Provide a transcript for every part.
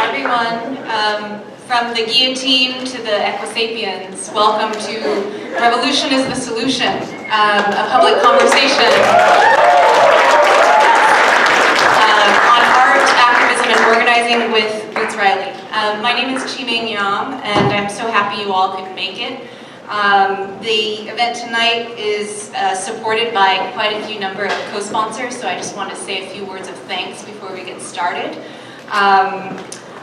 Hi everyone. From the guillotine to the equisapiens, welcome to Revolution is the Solution, a public conversation on art, activism, and organizing with Boots Riley. My name is Chi-ming, and I'm so happy you all could make it. The event tonight is supported by quite a few number of co-sponsors, so I just want to say a few words of thanks before we get started.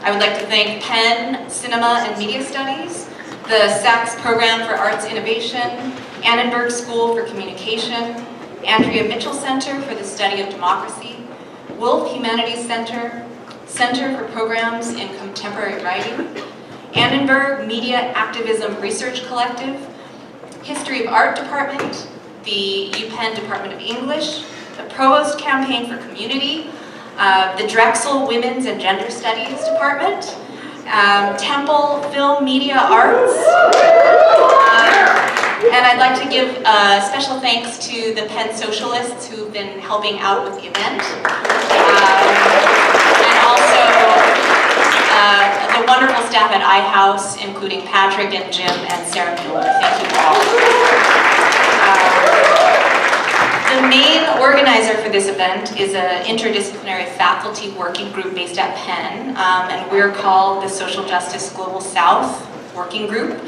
I would like to thank Penn, Cinema and Media Studies, the Sachs Program for Arts Innovation, Annenberg School for Communication, Andrea Mitchell Center for the Study of Democracy, Wolf Humanities Center, Center for Programs in Contemporary Writing, Annenberg Media Activism Research Collective, History of Art Department, the UPenn Department of English, the Provost Campaign for Community, the Drexel Women's and Gender Studies Department, Temple Film Media Arts, and I'd like to give special thanks to the Penn Socialists who've been helping out with the event, and also the wonderful staff at iHouse, including Patrick and Jim and Sarah Miller. Thank you all. The main organizer for this event is an interdisciplinary faculty working group based at Penn, and we're called the Social Justice Global South Working Group.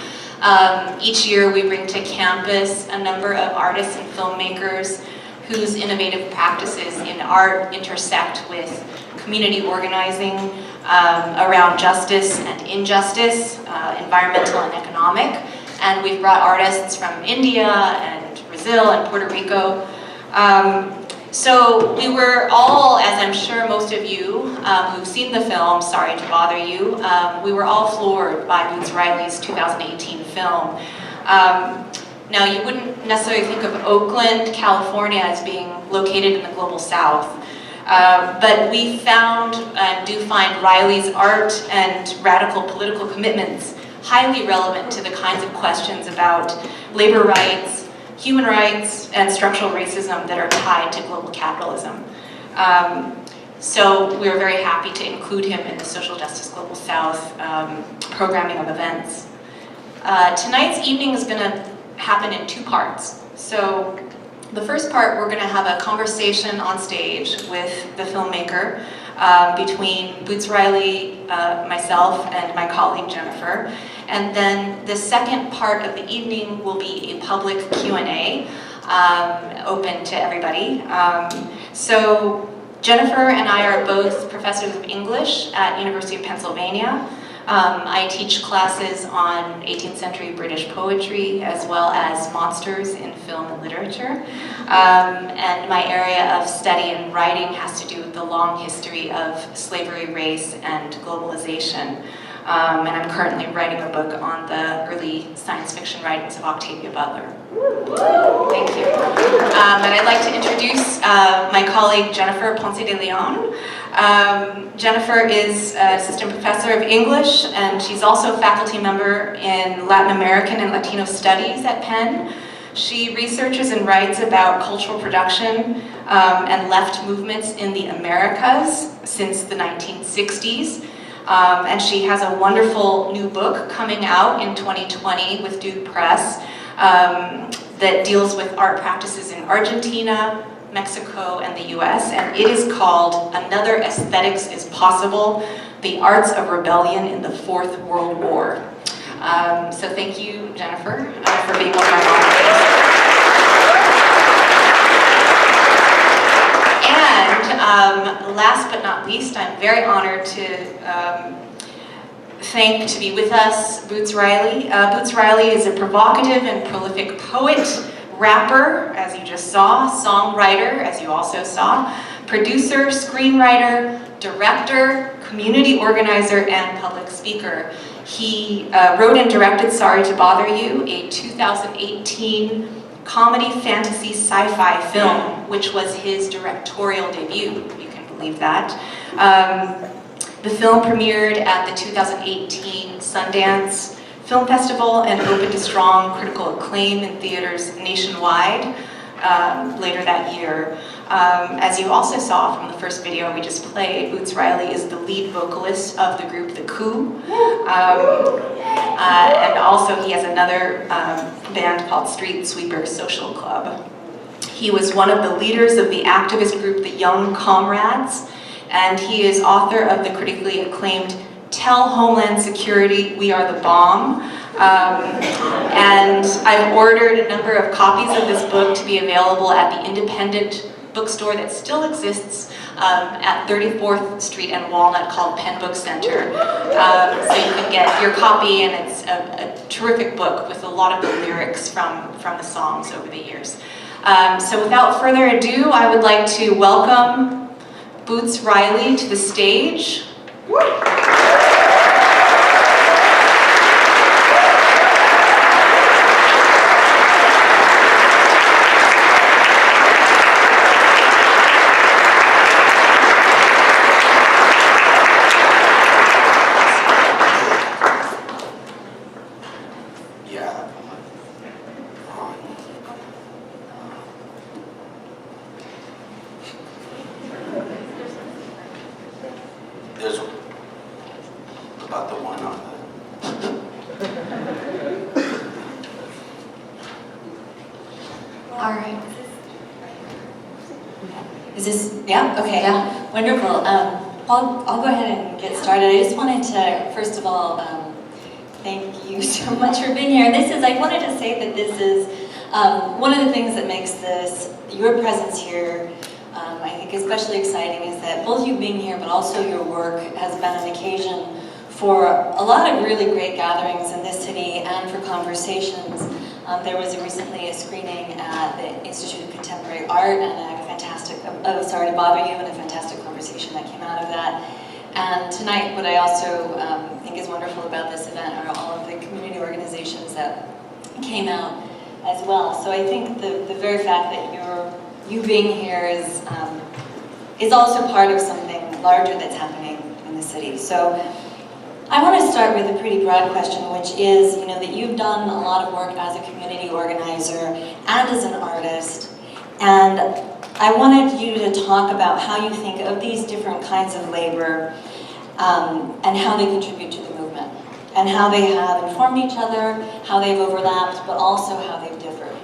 Each year we bring to campus a number of artists and filmmakers whose innovative practices in art intersect with community organizing around justice and injustice, environmental and economic. And we've brought artists from India and Brazil and Puerto Rico. So we were all, as I'm sure most of you who've seen the film, sorry to bother you, we were all floored by Boots Riley's 2018 film. Now you wouldn't necessarily think of Oakland, California as being located in the global south, but we found and do find Riley's art and radical political commitments highly relevant to the kinds of questions about labor rights, human rights, and structural racism that are tied to global capitalism. So we're very happy to include him in the Social Justice Global South programming of events. Tonight's evening is going to happen in two parts. So the first part, we're going to have a conversation on stage with the filmmaker between Boots Riley, myself, and my colleague Jennifer. And then the second part of the evening will be a public Q&A, open to everybody. So Jennifer and I are both professors of English at University of Pennsylvania. I teach classes on 18th century British poetry as well as monsters in film and literature. And my area of study and writing has to do with the long history of slavery, race, and globalization. And I'm currently writing a book on the early science fiction writings of Octavia Butler. Thank you. And I'd like to introduce my colleague Jennifer Ponce de León. Jennifer is an assistant professor of English, and she's also a faculty member in Latin American and Latino studies at Penn. She researches and writes about cultural production and left movements in the Americas since the 1960s. And she has a wonderful new book coming out in 2020 with Duke Press that deals with art practices in Argentina, Mexico, and the US, and it is called Another Aesthetics is Possible, The Arts of Rebellion in the Fourth World War. So thank you, Jennifer, for being one of my moderators. And last but not least, I'm very honored to be with us Boots Riley. Boots Riley is a provocative and prolific poet, rapper, as you just saw, songwriter, as you also saw, producer, screenwriter, director, community organizer, and public speaker. He wrote and directed Sorry to Bother You, a 2018 comedy, fantasy, sci-fi film, which was his directorial debut, if you can believe that. The film premiered at the 2018 Sundance Film Festival and opened to strong critical acclaim in theaters nationwide later that year. As you also saw from the first video we just played, Boots Riley is the lead vocalist of the group The Coup. And also he has another band called Street Sweeper Social Club. He was one of the leaders of the activist group The Young Comrades, and he is author of the critically acclaimed Tell Homeland Security We Are the Bomb. And I've ordered a number of copies of this book to be available at the independent bookstore that still exists at 34th Street and Walnut called Penn Book Center. So you can get your copy, and it's a terrific book with a lot of the lyrics from the songs over the years. So without further ado, I would like to welcome Boots Riley to the stage. Wonderful. I'll go ahead and get started. I just wanted to, first of all, thank you so much for being here. I wanted to say that this is one of the things that makes your presence here, I think especially exciting, is that both you being here, but also your work has been an occasion for a lot of really great gatherings in this city and for conversations. There was recently a screening at the Institute of Contemporary Art, and a fantastic, sorry to bother you, and a fantastic conversation that came out of that. And tonight, what I also think is wonderful about this event are all of the community organizations that came out as well. So I think the very fact that you being here is also part of something larger that's happening in the city. So I want to start with a pretty broad question, which is, that you've done a lot of work as a community organizer and as an artist, and I wanted you to talk about how you think of these different kinds of labor and how they contribute to the movement, and how they have informed each other, how they've overlapped, but also how they've differed.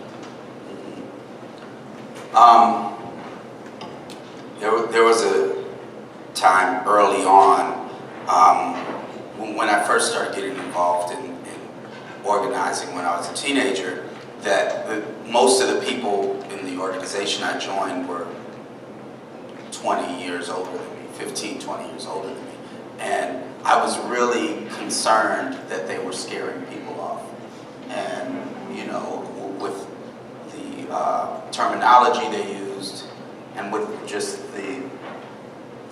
There was a time early on when I first started getting involved in organizing when I was a teenager, that most of the people in the organization I joined were 20 years older than me, 15, 20 years older than me. And I was really concerned that they were scaring people off. And, with the terminology they used and with just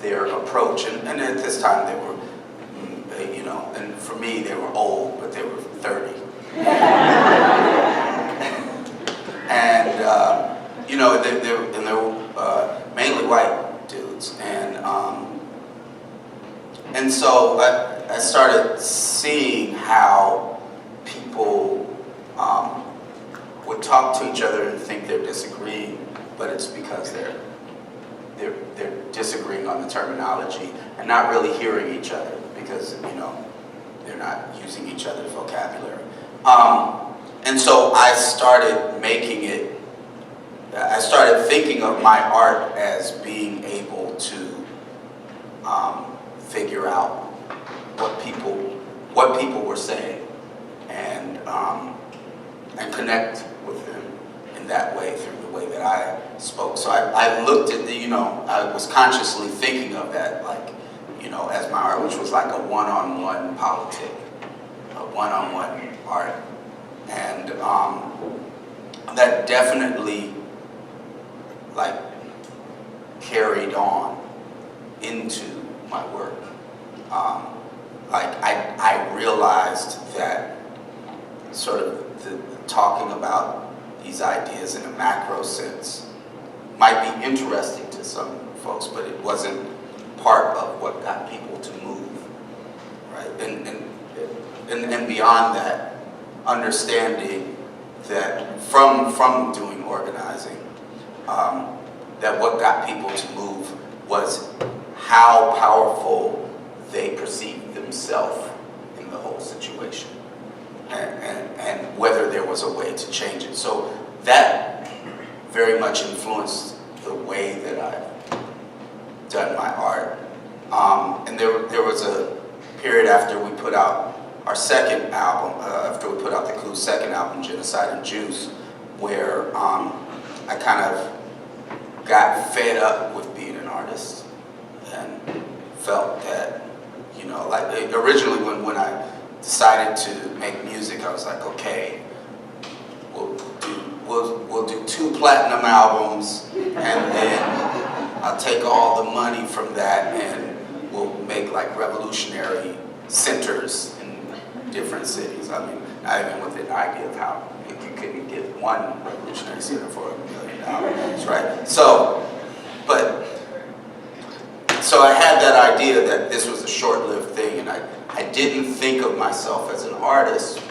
their approach. And at this time they were, and for me they were old, but they were 30. And they were mainly white dudes, and so I started seeing how people would talk to each other and think they're disagreeing, but it's because they're disagreeing on the terminology and not really hearing each other because they're not using each other's vocabulary. And so I started thinking of my art as being able to figure out what people were saying and connect with them in that way through the way that I spoke. So I looked at I was consciously thinking of that as my art, which was like a one-on-one politic, a one-on-one art. And that definitely carried on into my work. I realized that sort of the talking about these ideas in a macro sense might be interesting to some folks, but it wasn't part of what got people to move, right? And beyond that, understanding that from doing organizing, that what got people to move was how powerful they perceived themselves in the whole situation, and whether there was a way to change it. So that very much influenced the way that I've done my art. And there was a period after we put out our second album, after we put out the Clue's second album, Genocide and Juice, where I kind of got fed up with being an artist and felt that, you know, like originally when I decided to make music, I was like, okay, we'll do 2 platinum albums, and then I'll take all the money from that and we'll make like revolutionary centers in different cities. I mean, not even with the idea of how you couldn't get one revolutionary center for $1 million, right? So I had that idea that this was a short-lived thing, and I didn't think of myself as an artist,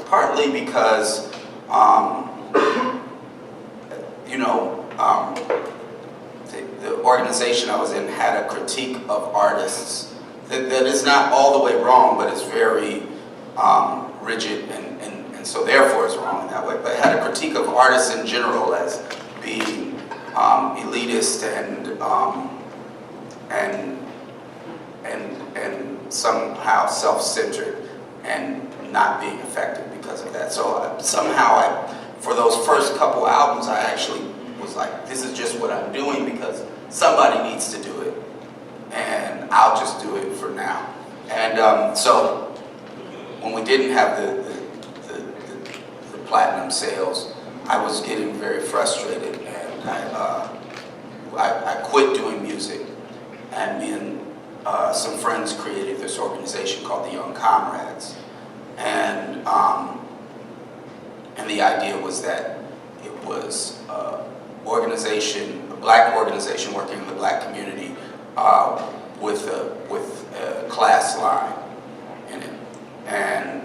partly because, the organization I was in had a critique of artists that is not all the way wrong, but is very rigid and so therefore is wrong in that way, but had a critique of artists in general as being elitist and somehow self-centered and not being effective because of that. So somehow for those first couple albums, I actually was like, this is just what I'm doing because somebody needs to do it, and I'll just do it for now. And so when we didn't have the platinum sales, I was getting very frustrated, and I quit doing music, and me and some friends created this organization called the Young Comrades, and the idea was that it was organization, a black organization working in the black community with a class line in it. And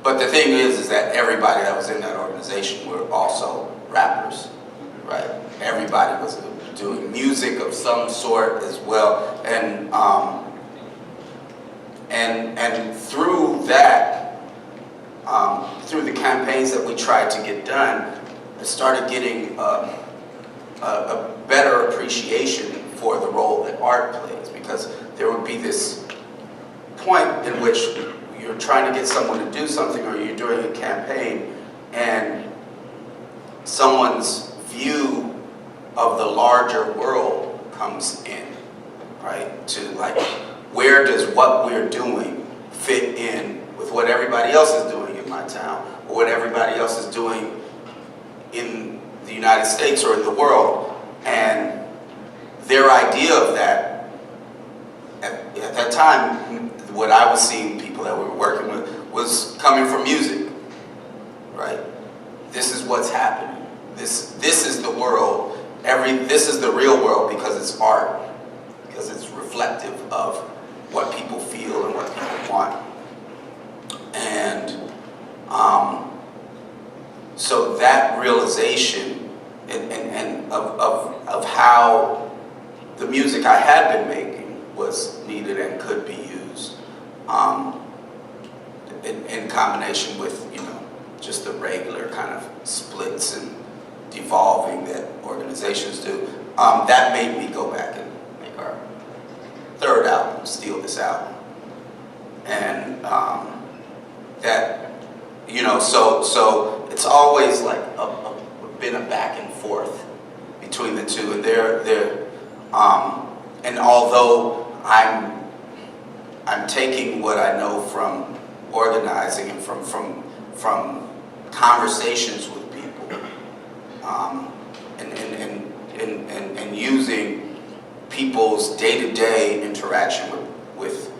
but the thing is that everybody that was in that organization were also rappers, right? Everybody was doing music of some sort as well, and through that, through the campaigns that we tried to get done, I started getting a better appreciation for the role that art plays, because there would be this point in which you're trying to get someone to do something, or you're doing a campaign, and someone's view of the larger world comes in, right? To like, where does what we're doing fit in with what everybody else is doing in my town, or what everybody else is doing in the United States or in the world? And their idea of that, at that time, what I was seeing people that we were working with was coming from music, right? This is what's happening. This is the world. This is the real world because it's art, because it's reflective of what people feel and what people want. And so that realization and of how the music I had been making was needed and could be used in combination with, you know, just the regular kind of splits and devolving that organizations do, that made me go back and make our third album, Steal This Album. And that, you know, so it's always like been a back and forth between the two, and and although I'm taking what I know from organizing and from conversations with people, and using people's day-to-day interaction with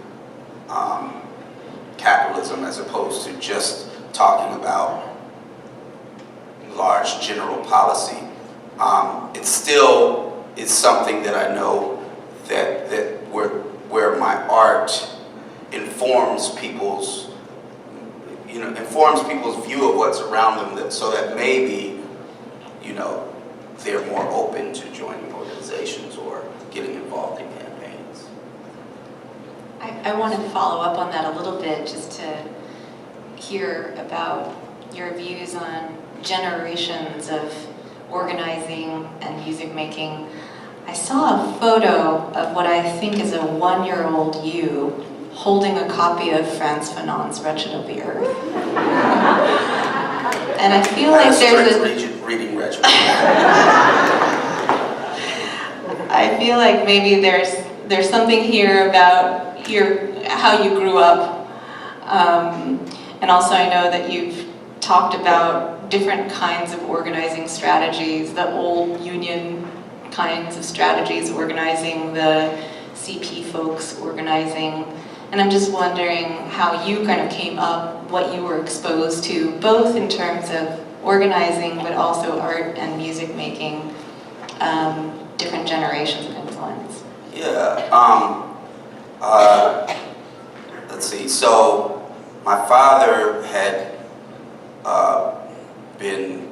capitalism, as opposed to just talking about large general policy. It still is something that I know that where my art informs people's view of what's around them, so that maybe, you know, they're more open to joining organizations or getting involved in campaigns. I want to follow up on that a little bit, just to hear about your views on generations of organizing and music making. I saw a photo of what I think is a 1-year-old you holding a copy of Frantz Fanon's Wretched of the Earth. And I feel like there's a... reading Wretched. I feel like maybe there's something here about how you grew up. And also I know that you've talked about different kinds of organizing strategies, the old union kinds of strategies organizing, the CP folks organizing. And I'm just wondering how you kind of came up, what you were exposed to, both in terms of organizing, but also art and music making, different generations of influence. Yeah, let's see, so my father had been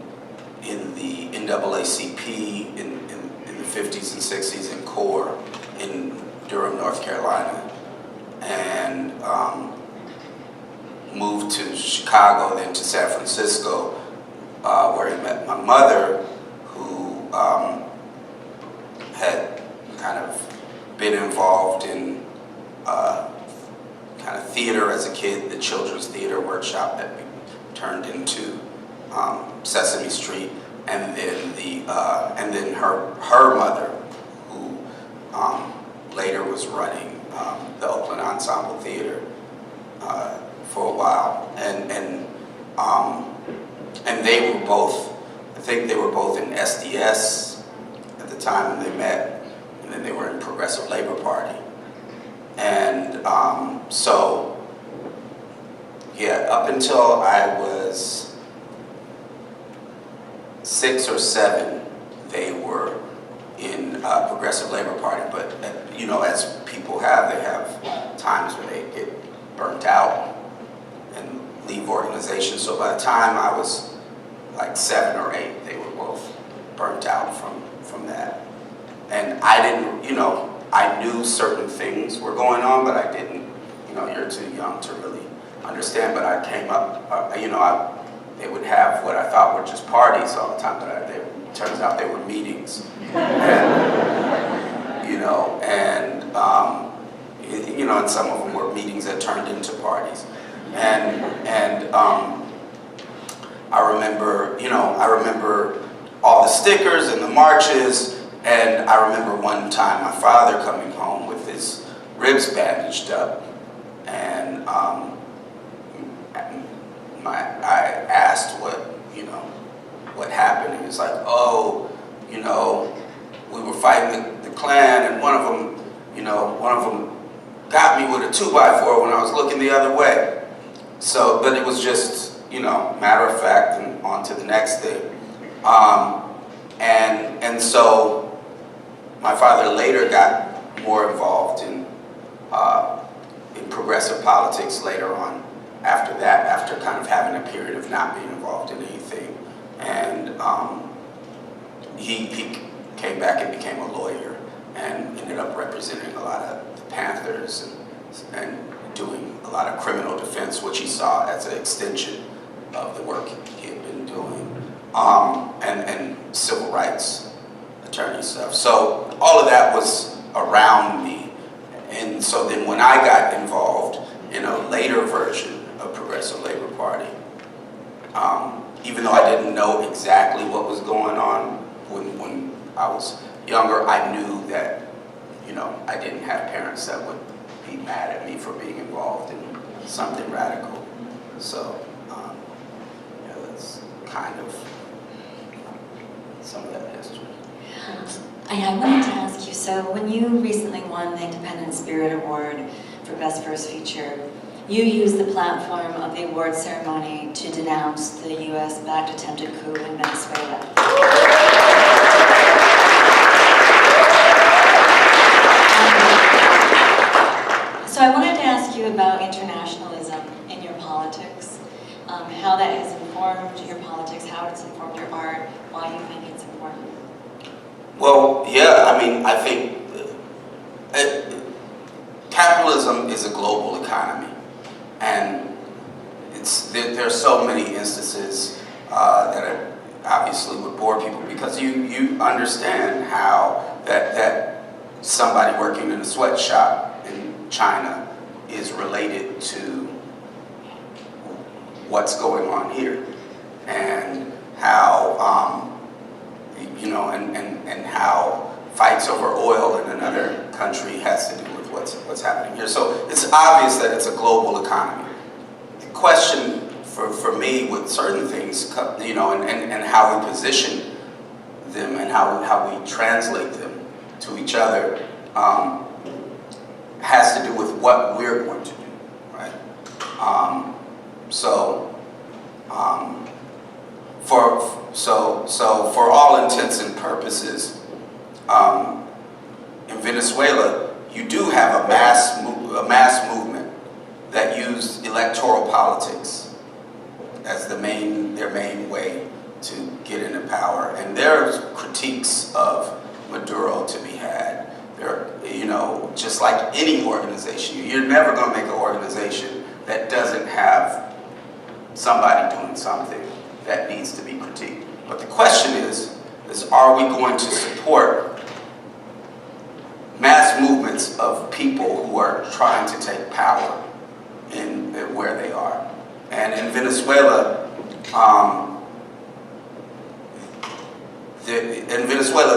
in the NAACP in the 50s and 60s in CORE in Durham, North Carolina, and moved to Chicago, then to San Francisco, where he met my mother, who had kind of been involved in kind of theater as a kid, the children's theater workshop that turned into Sesame Street, and then her mother, who later was running the Oakland Ensemble Theater for a while, and they were both, I think they were both in SDS at the time when they met, and then they were in Progressive Labor Party, and so yeah, up until I was 6 or 7, they were in Progressive Labor Party, but you know, as people have, they have times when they get burnt out and leave organizations. So by the time I was like 7 or 8, they were both burnt out from that. And I didn't, you know, I knew certain things were going on, but I didn't, you know, you're too young to really understand. But I came up, you know, they would have what I thought were just parties all the time, but it turns out they were meetings. And, you know, and some of them were meetings that turned into parties. And I remember all the stickers and the marches, and I remember one time my father coming home with his ribs bandaged up, and I asked what happened. He was like, oh, you know, we were fighting the Klan, and one of them got me with a 2x4 when I was looking the other way. So, but it was just, you know, matter of fact, and on to the next thing. And so my father later got more involved in progressive politics later on after that, after kind of having a period of not being involved in anything. And he came back and became a lawyer and ended up representing a lot of the Panthers and doing a lot of criminal defense, which he saw as an extension of the work he had been doing, and civil rights attorney stuff. So all of that was around me. And so then when I got involved in a later version of Progressive Labor Party, even though I didn't know exactly what was going on when I was younger, I knew that, you know, I didn't have parents that would be mad at me for being involved in something radical. So, yeah, that's kind of some of that history. I wanted to ask you, so when you recently won the Independent Spirit Award for Best First Feature, you used the platform of the award ceremony to denounce the US-backed attempted coup in Venezuela. So I wanted to ask you about internationalism in your politics, how that has informed your politics, how it's informed your art, why you think it's important. Well, yeah, I mean, I think capitalism is a global economy, and there are so many instances that obviously would bore people, because you understand how that somebody working in a sweatshop in China is related to what's going on here, and how and how fights over oil in another country has to do with what's happening here. So it's obvious that it's a global economy. The question for me with certain things, and how we position them and how we translate them to each other, has to do with what we're going to do, right? For all intents and purposes, in Venezuela, you do have a mass movement that used electoral politics as their main way to get into power, and there's critiques of Maduro to be had. There, just like any organization, you're never going to make an organization that doesn't have somebody doing something that needs to be critiqued. But the question is are we going to support mass movements of people who are trying to take power in where they are? And in Venezuela,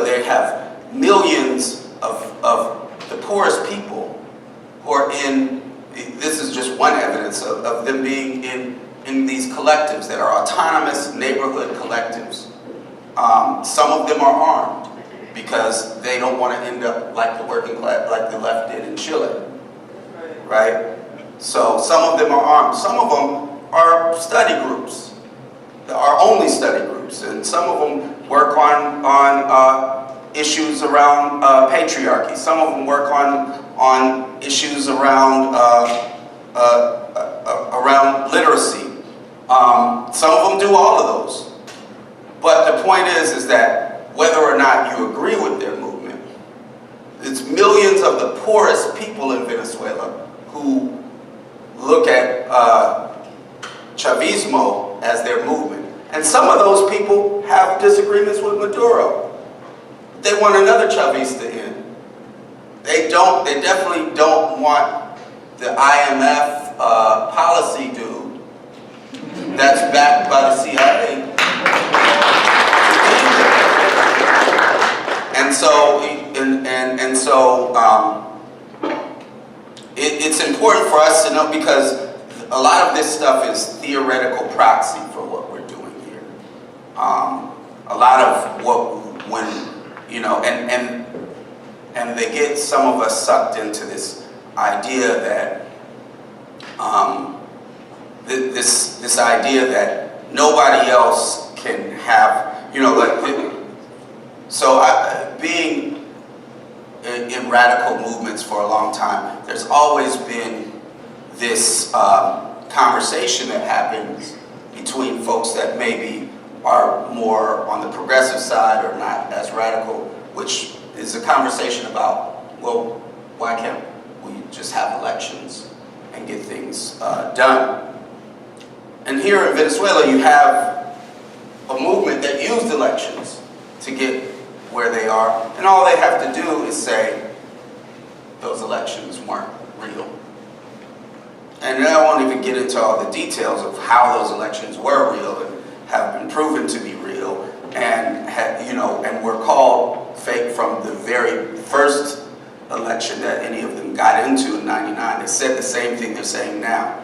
they have millions of the poorest people who are in. This is just one evidence of them being in these collectives that are autonomous neighborhood collectives. Some of them are armed because they don't want to end up like the working class, like the left did in Chile, right? So some of them are armed. Some of them are study groups, are only study groups, and some of them work on issues around patriarchy. Some of them work on issues around around literacy. Some of them do all of those. But the point is that whether or not you agree with their movement, it's millions of the poorest people in Venezuela who look at Chavismo as their movement. And some of those people have disagreements with Maduro. They want another Chavista in. They definitely don't want the IMF policy dude that's backed by the CIA. And so, it's important for us to know, because a lot of this stuff is theoretical proxy for what we're doing here. A lot of and they get some of us sucked into this idea that this idea that nobody else can have, being in radical movements for a long time, there's always been this conversation that happens between folks that maybe are more on the progressive side or not as radical, which is a conversation about, well, why can't we just have elections and get things done? And here in Venezuela, you have a movement that used elections to get where they are, and all they have to do is say those elections weren't real. And I won't even get into all the details of how those elections were real and have been proven to be real, and and were called fake from the very first election that any of them got into in '99. They said the same thing they're saying now,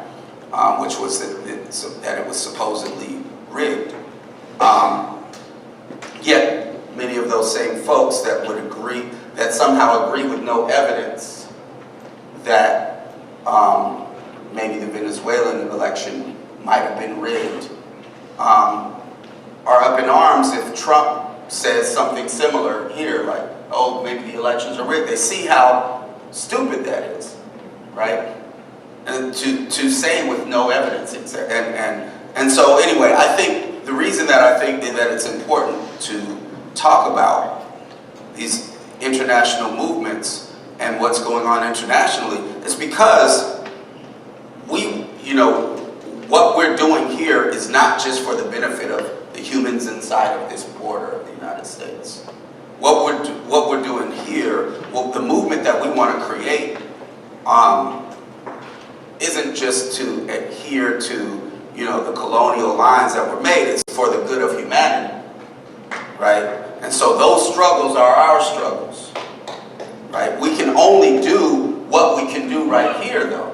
which was that it was supposedly rigged. Yet many of those same folks that would agree, that somehow agree with no evidence that maybe the Venezuelan election might have been rigged, are up in arms if Trump says something similar here, like, oh, maybe the elections are rigged. They see how stupid that is, right? And to say with no evidence, and so anyway, I think the reason that I think that it's important to talk about these international movements and what's going on internationally is because we, you know, what we're doing here is not just for the benefit of the humans inside of this border of the United States. What we're doing here, well, the movement that we want to create isn't just to adhere to, you know, the colonial lines that were made. It's for the good of humanity, right? And so those struggles are our struggles, right? We can only do what we can do right here, though.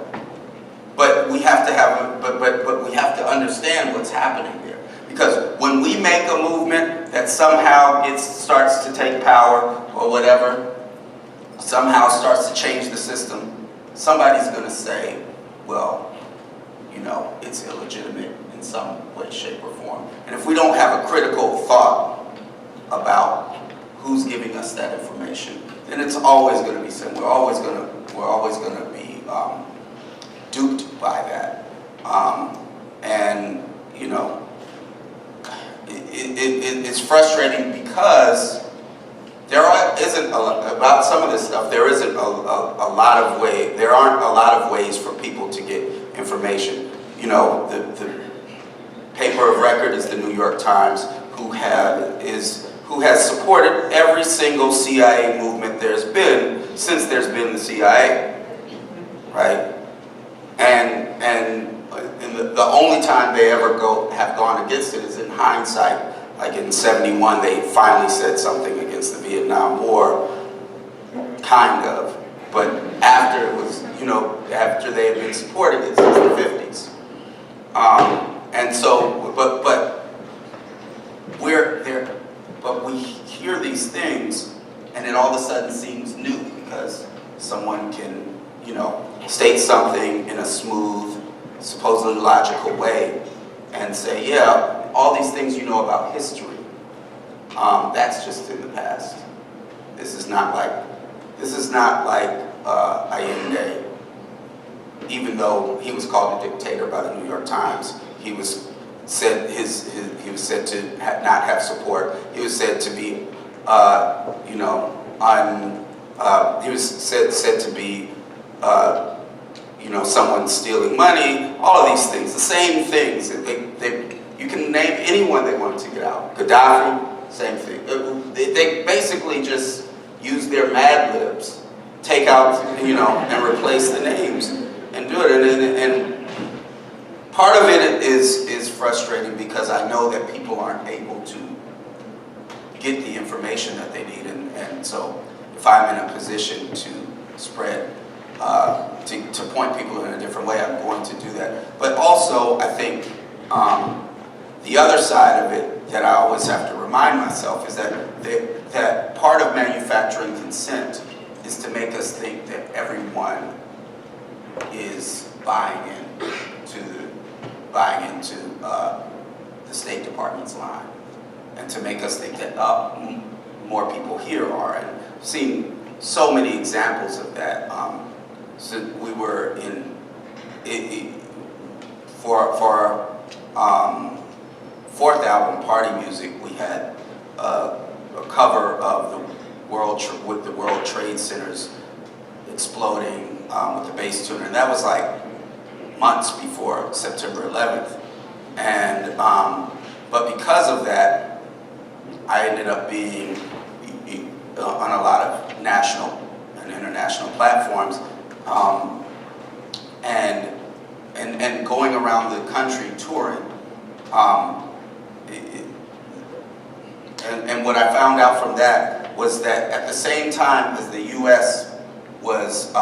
But we have to have, but we have to understand what's happening there. Because when we make a movement that somehow starts to take power or whatever, somehow starts to change the system, somebody's going to say, well, you know, it's illegitimate in some way, shape, or form. And if we don't have a critical thought about who's giving us that information, then it's always going to be said. We're always going to be duped by that. And you know, it's frustrating because there isn't about some of this stuff. There isn't a lot of way. There aren't a lot of ways for people to get information. You know, the paper of record is the New York Times, who has supported every single CIA movement there's been since there's been the CIA, right? And the only time they ever have gone against it is in hindsight. Like in '71, they finally said something against the Vietnam War, kind of. But after it was, you know, after they had been supporting it since the '50s. And so, but we're there. But we hear these things, and it all of a sudden seems new because someone can, you know, state something in a smooth, supposedly logical way and say, yeah, all these things you know about history, that's just in the past. This is not like Allende. Even though he was called a dictator by the New York Times, he was said to not have support. He was said to be, you know, he was said to be, you know, someone stealing money. All of these things, the same things. You can name anyone they wanted to get out. Gaddafi, same thing. They basically just use their Mad Libs, take out, you know, and replace the names and do it. And part of it is frustrating because I know that people aren't able to get the information that they need. And so if I'm in a position to spread, to point people in a different way, I'm going to do that. But also, I think the other side of it that I always have to remind myself is that part of manufacturing consent is to make us think that everyone is buying into the State Department's line, and to make us think that more people here are. And I've seen so many examples of that. So we were for our fourth album, Party Music, we had a cover of with the World Trade Centers exploding with the bass tuner, and that was like months before September 11th. And but because of that, I ended up being on a lot of national and international platforms, and going around the country touring. And what I found out from that was that at the same time as the U.S. was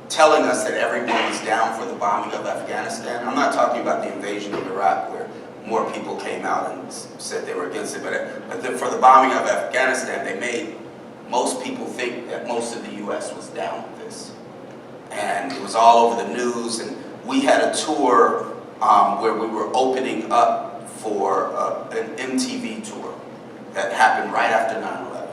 telling us that everyone was down for the bombing of Afghanistan, I'm not talking about the invasion of Iraq where more people came out and said they were against it, but for the bombing of Afghanistan, they made most people think that most of the U.S. was down with this. And it was all over the news, and we had a tour where we were opening up for an MTV tour that happened right after 9/11.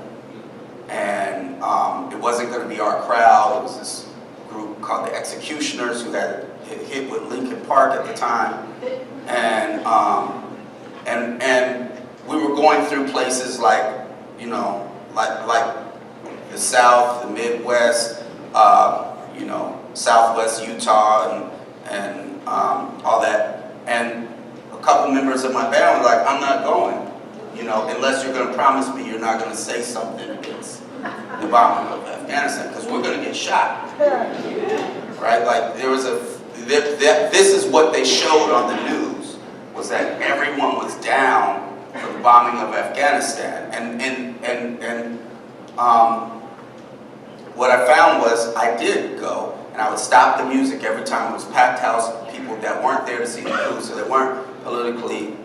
And it wasn't going to be our crowd. It was this group called the Executioners who had hit with Lincoln Park at the time. And we were going through places like, you know, like the South, the Midwest, you know, Southwest Utah, and all that. And a couple members of my band were like, I'm not going, you know, unless you're going to promise me you're not going to say something against the bombing of Afghanistan, because we're going to get shot. Right? Like, there was this is what they showed on the news, was that everyone was down for the bombing of Afghanistan. And what I found was I did go, and I would stop the music every time it was packed house, people that weren't there to see the news, so they weren't politically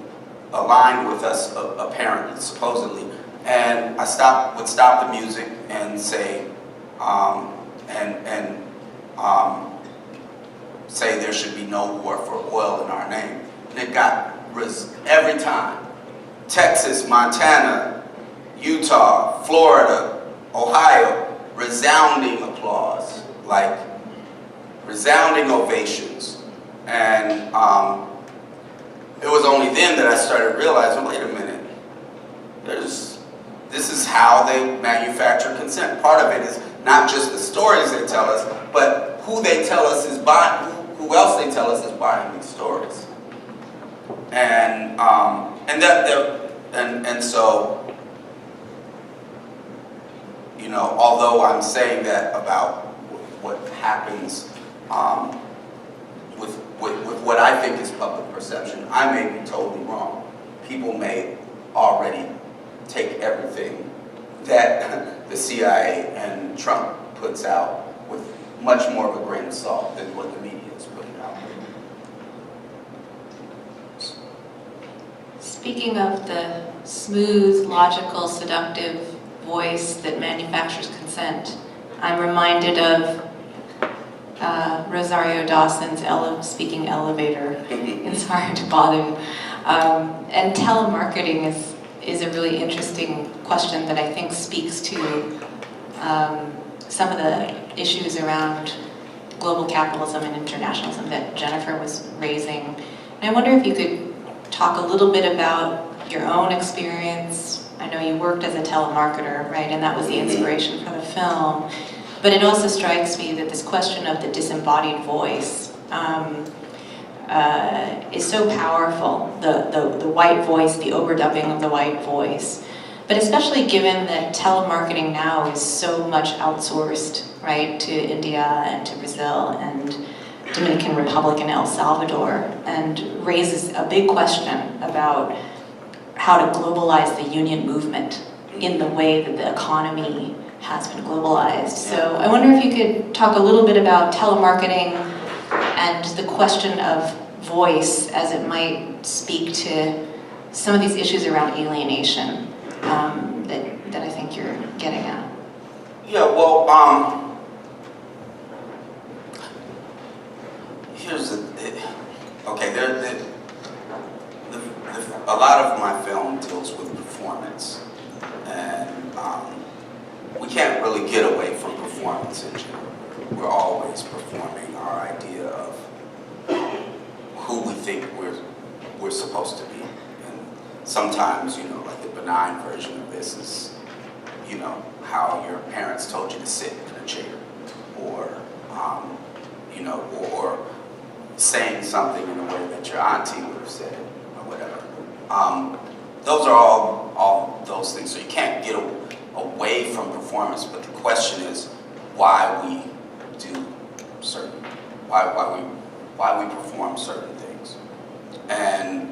aligned with us, apparently, supposedly. And I would stop the music and say, say there should be no war for oil in our name. And it got, every time, Texas, Montana, Utah, Florida, Ohio, resounding applause, like resounding ovations. And it was only then that I started realizing, wait a minute, this is how they manufacture consent. Part of it is not just the stories they tell us, but who they tell us is buying, who else they tell us is buying these stories. And so, you know, although I'm saying that about what happens with what I think is public perception, I may be totally wrong. People may already take everything that the CIA and Trump puts out with much more of a grain of salt than what the media is putting out. Speaking of the smooth, logical, seductive voice that manufactures consent, I'm reminded of Rosario Dawson's speaking elevator. It's hard to bother. And telemarketing is a really interesting question that I think speaks to some of the issues around global capitalism and internationalism that Jennifer was raising. And I wonder if you could talk a little bit about your own experience. I know you worked as a telemarketer, right? And that was the inspiration for the film. But it also strikes me that this question of the disembodied voice is so powerful, the white voice, the overdubbing of the white voice. But especially given that telemarketing now is so much outsourced, right, to India and to Brazil and Dominican Republic and El Salvador, and raises a big question about how to globalize the union movement in the way that the economy has been globalized. So I wonder if you could talk a little bit about telemarketing and the question of voice as it might speak to some of these issues around alienation that I think you're getting at. Yeah, well, here's a lot of my film deals with performance, and we can't really get away from performance in general. We're always performing our idea of who we think we're supposed to be. And sometimes, you know, like the benign version of this is, you know, how your parents told you to sit in a chair, or, you know, or saying something in a way that your auntie would have said, or whatever. Those are all those things. So you can't get away from performance, but the question is why we do why we perform certain things. And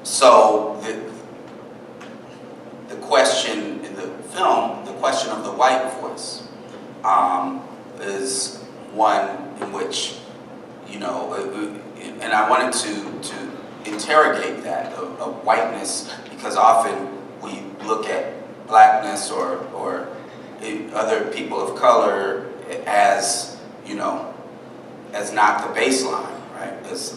so the question in the film, the question of the white voice, is one in which, you know, and I wanted to interrogate that of whiteness, because often we look at blackness or other people of color as, you know, as not the baseline, right? As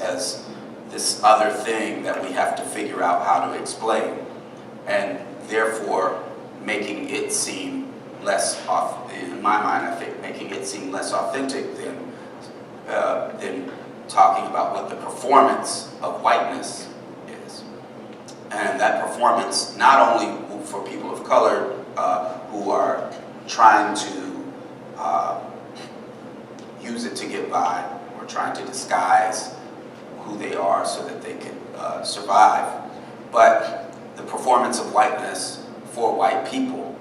this other thing that we have to figure out how to explain, and therefore making it seem less, in my mind, I think, making it seem less authentic than talking about what the performance of whiteness is. And that performance, not only for people of color who are trying to use it to get by, or trying to disguise who they are so that they can survive, but the performance of whiteness for white people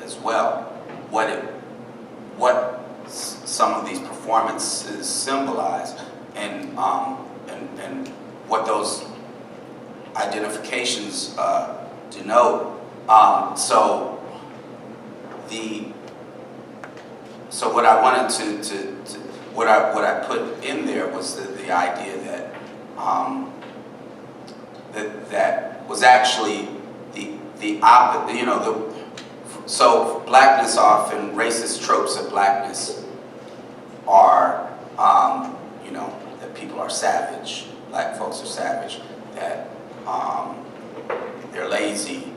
as well. What some of these performances symbolize, and what those identifications denote. So what I wanted to what I put in there was the idea that that was actually the opposite. You know, so blackness, often racist tropes of blackness are you know, that people are savage, black folks are savage, that they're lazy,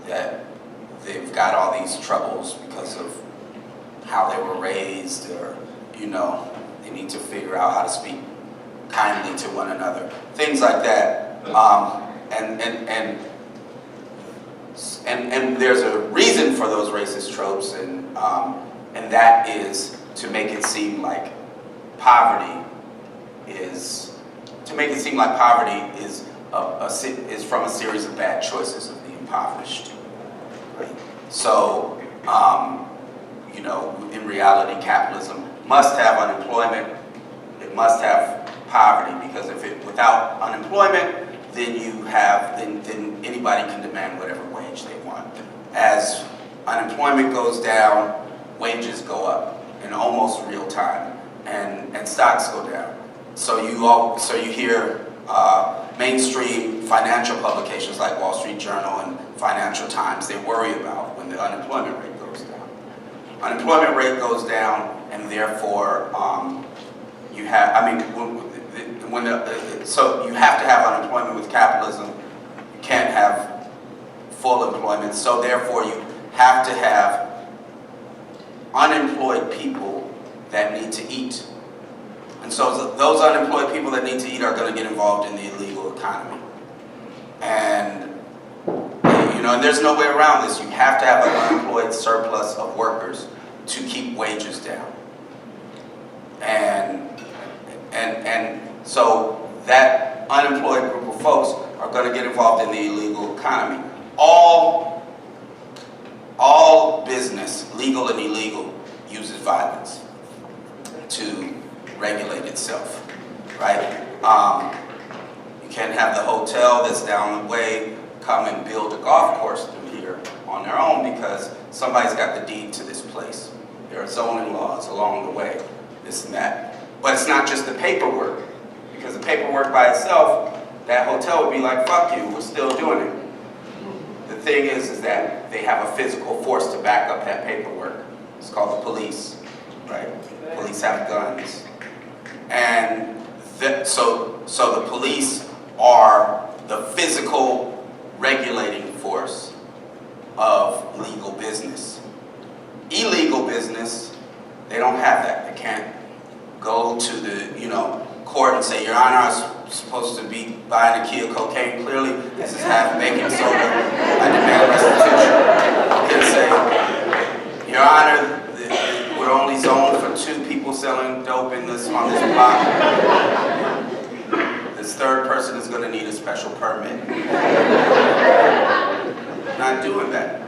that they've got all these troubles because of how they were raised, or, you know, they need to figure out how to speak kindly to one another, things like that. And there's a reason for those racist tropes, and that is to make it seem like poverty is from a series of bad choices of the impoverished. Right? So, you know, in reality, capitalism must have unemployment. It must have poverty, because without unemployment, then then anybody can demand whatever wage they want. As unemployment goes down, wages go up in almost real time, and stocks go down. So you hear mainstream financial publications like Wall Street Journal and Financial Times, they worry about when the unemployment rate goes down. Unemployment rate goes down, and therefore you have, I mean, so you have to have unemployment with capitalism. You can't have full employment, so therefore you have to have unemployed people that need to eat. And so those unemployed people that need to eat are going to get involved in the illegal economy. And, you know, and there's no way around this. You have to have an unemployed surplus of workers to keep wages down. And so that unemployed group of folks are going to get involved in the illegal economy. All business, legal and illegal, uses violence to regulate itself, right? You can't have the hotel that's down the way come and build a golf course through here on their own because somebody's got the deed to this place. There are zoning laws along the way, this and that. But it's not just the paperwork, because the paperwork by itself, that hotel would be like, fuck you, we're still doing it. The thing is that they have a physical force to back up that paperwork. It's called the police, right? Police have guns. And so the police are the physical regulating force of legal business. Illegal business, they don't have that. They can't go to the, you know, court and say, Your Honor, I was supposed to be buying a key of cocaine. Clearly, this is half baking soda. I demand restitution. You can say, Your Honor, we're only zoned for 2 people selling dope on this block. This third person is going to need a special permit. Not doing that.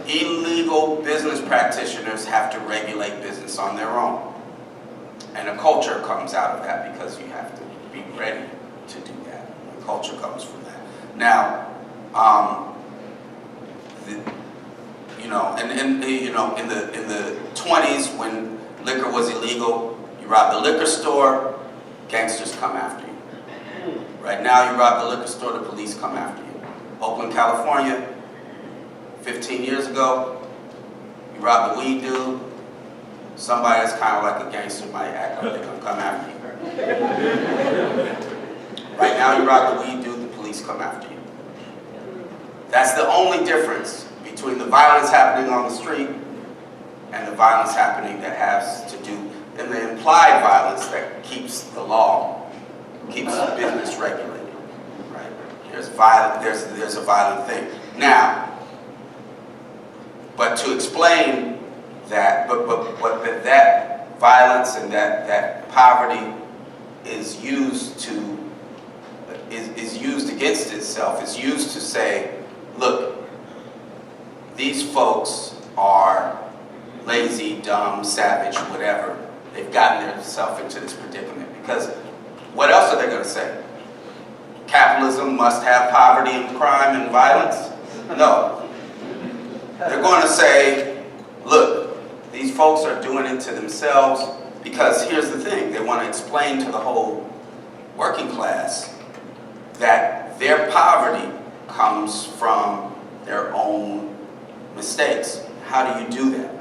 Illegal business practitioners have to regulate business on their own. And a culture comes out of that because you have to be ready to do that. A culture comes from that. Now, you know, in the 20s when liquor was illegal, you rob the liquor store, gangsters come after you. Right now, you rob the liquor store, the police come after you. Oakland, California, 15 years ago, you rob the weed dude, somebody that's kind of like a gangster might act like they're going to come after you. Right now, you rob the weed dude, the police come after you. That's the only difference between the violence happening on the street and the violence happening that has to do, and the implied violence that keeps the law, keeps business regulated, right? There's a violent thing. Now, but to explain that, but that violence and that poverty is used against itself. It's used to say, look, these folks are lazy, dumb, savage, whatever. They've gotten themselves into this predicament. Because what else are they going to say? Capitalism must have poverty and crime and violence? No. They're going to say, look, these folks are doing it to themselves because here's the thing. They want to explain to the whole working class that their poverty comes from their own mistakes. How do you do that?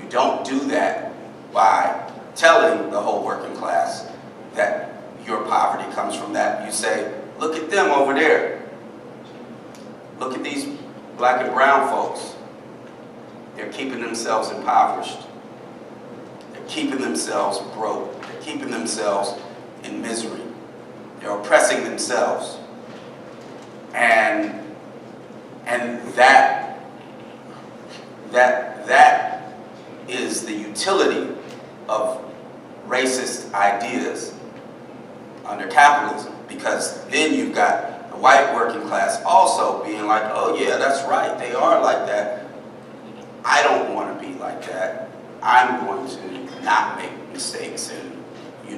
You don't do that by telling the whole working class that your poverty comes from that. You say, look at them over there. Look at these black and brown folks. They're keeping themselves impoverished. They're keeping themselves broke. They're keeping themselves in misery. They're oppressing themselves. And that is the utility of racist ideas under capitalism, because then you've got the white working class also being like, oh yeah, that's right, they are like that. I don't want to be like that. I'm going to not make mistakes, and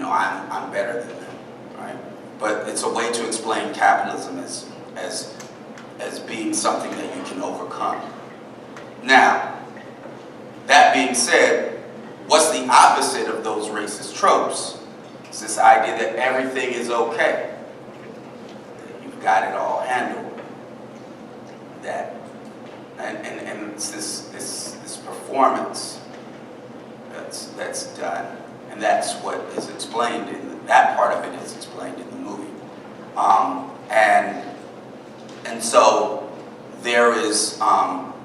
I'm better than them, right? But it's a way to explain capitalism as being something that you can overcome. Now, that being said, what's the opposite of those racist tropes? It's this idea that everything is okay, that you've got it all handled, that and it's this performance that's done, and that's what is explained that part of it is explained in the movie, and so there is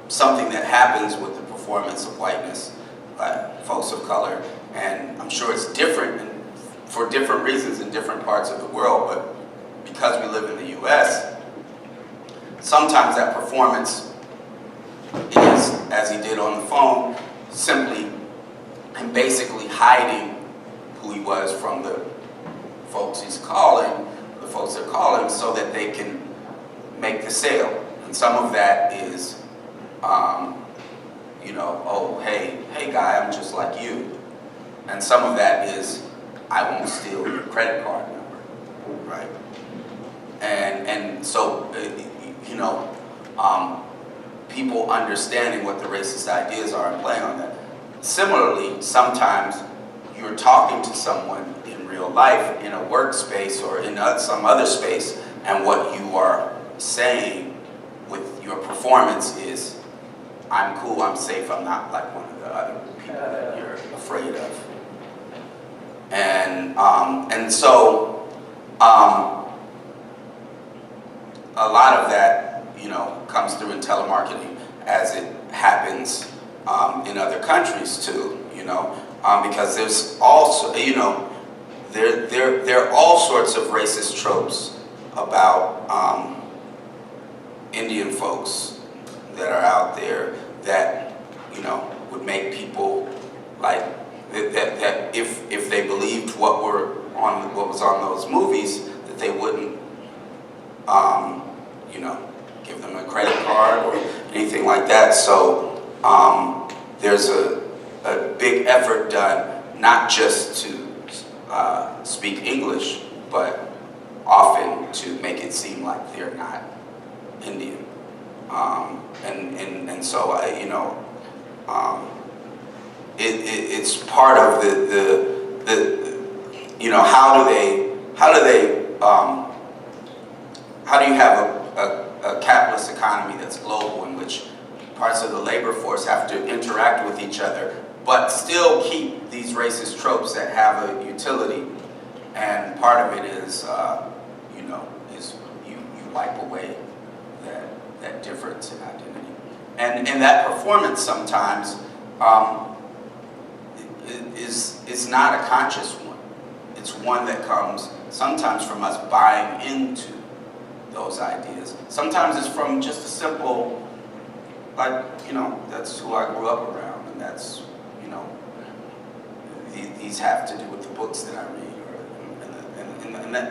something that happens with the performance of whiteness by folks of color, and I'm sure it's different for different reasons in different parts of the world, but because we live in the U.S., sometimes that performance is, as he did on the phone, simply and basically hiding who he was from the folks he's calling, the folks they're calling, so that they can make the sale. And some of that is, oh, hey guy, I'm just like you. And some of that is, I won't steal your credit card number, right? And so, people understanding what the racist ideas are and playing on that. Similarly, sometimes you're talking to someone in real life, in a workspace or in some other space, and what you are saying with your performance is, I'm cool, I'm safe, I'm not like one of the other people that you're afraid of. And so a lot of that, comes through in telemarketing, as it happens in other countries too, because there's also, there are all sorts of racist tropes about Indian folks that are out there that, would make people like, that if they believed what was on those movies, that they wouldn't, give them a credit card or anything like that. So there's a big effort done, not just to speak English, but often to make it seem like they're not Indian. And so it's part of how do you have a capitalist economy that's global, in which parts of the labor force have to interact with each other, but still keep these racist tropes that have a utility. And part of it is, is you wipe away that difference in identity. And that performance sometimes is not a conscious one. It's one that comes sometimes from us buying into those ideas. Sometimes it's from just a simple, like, you know, that's who I grew up around, and that's, you know, these have to do with the books that I read.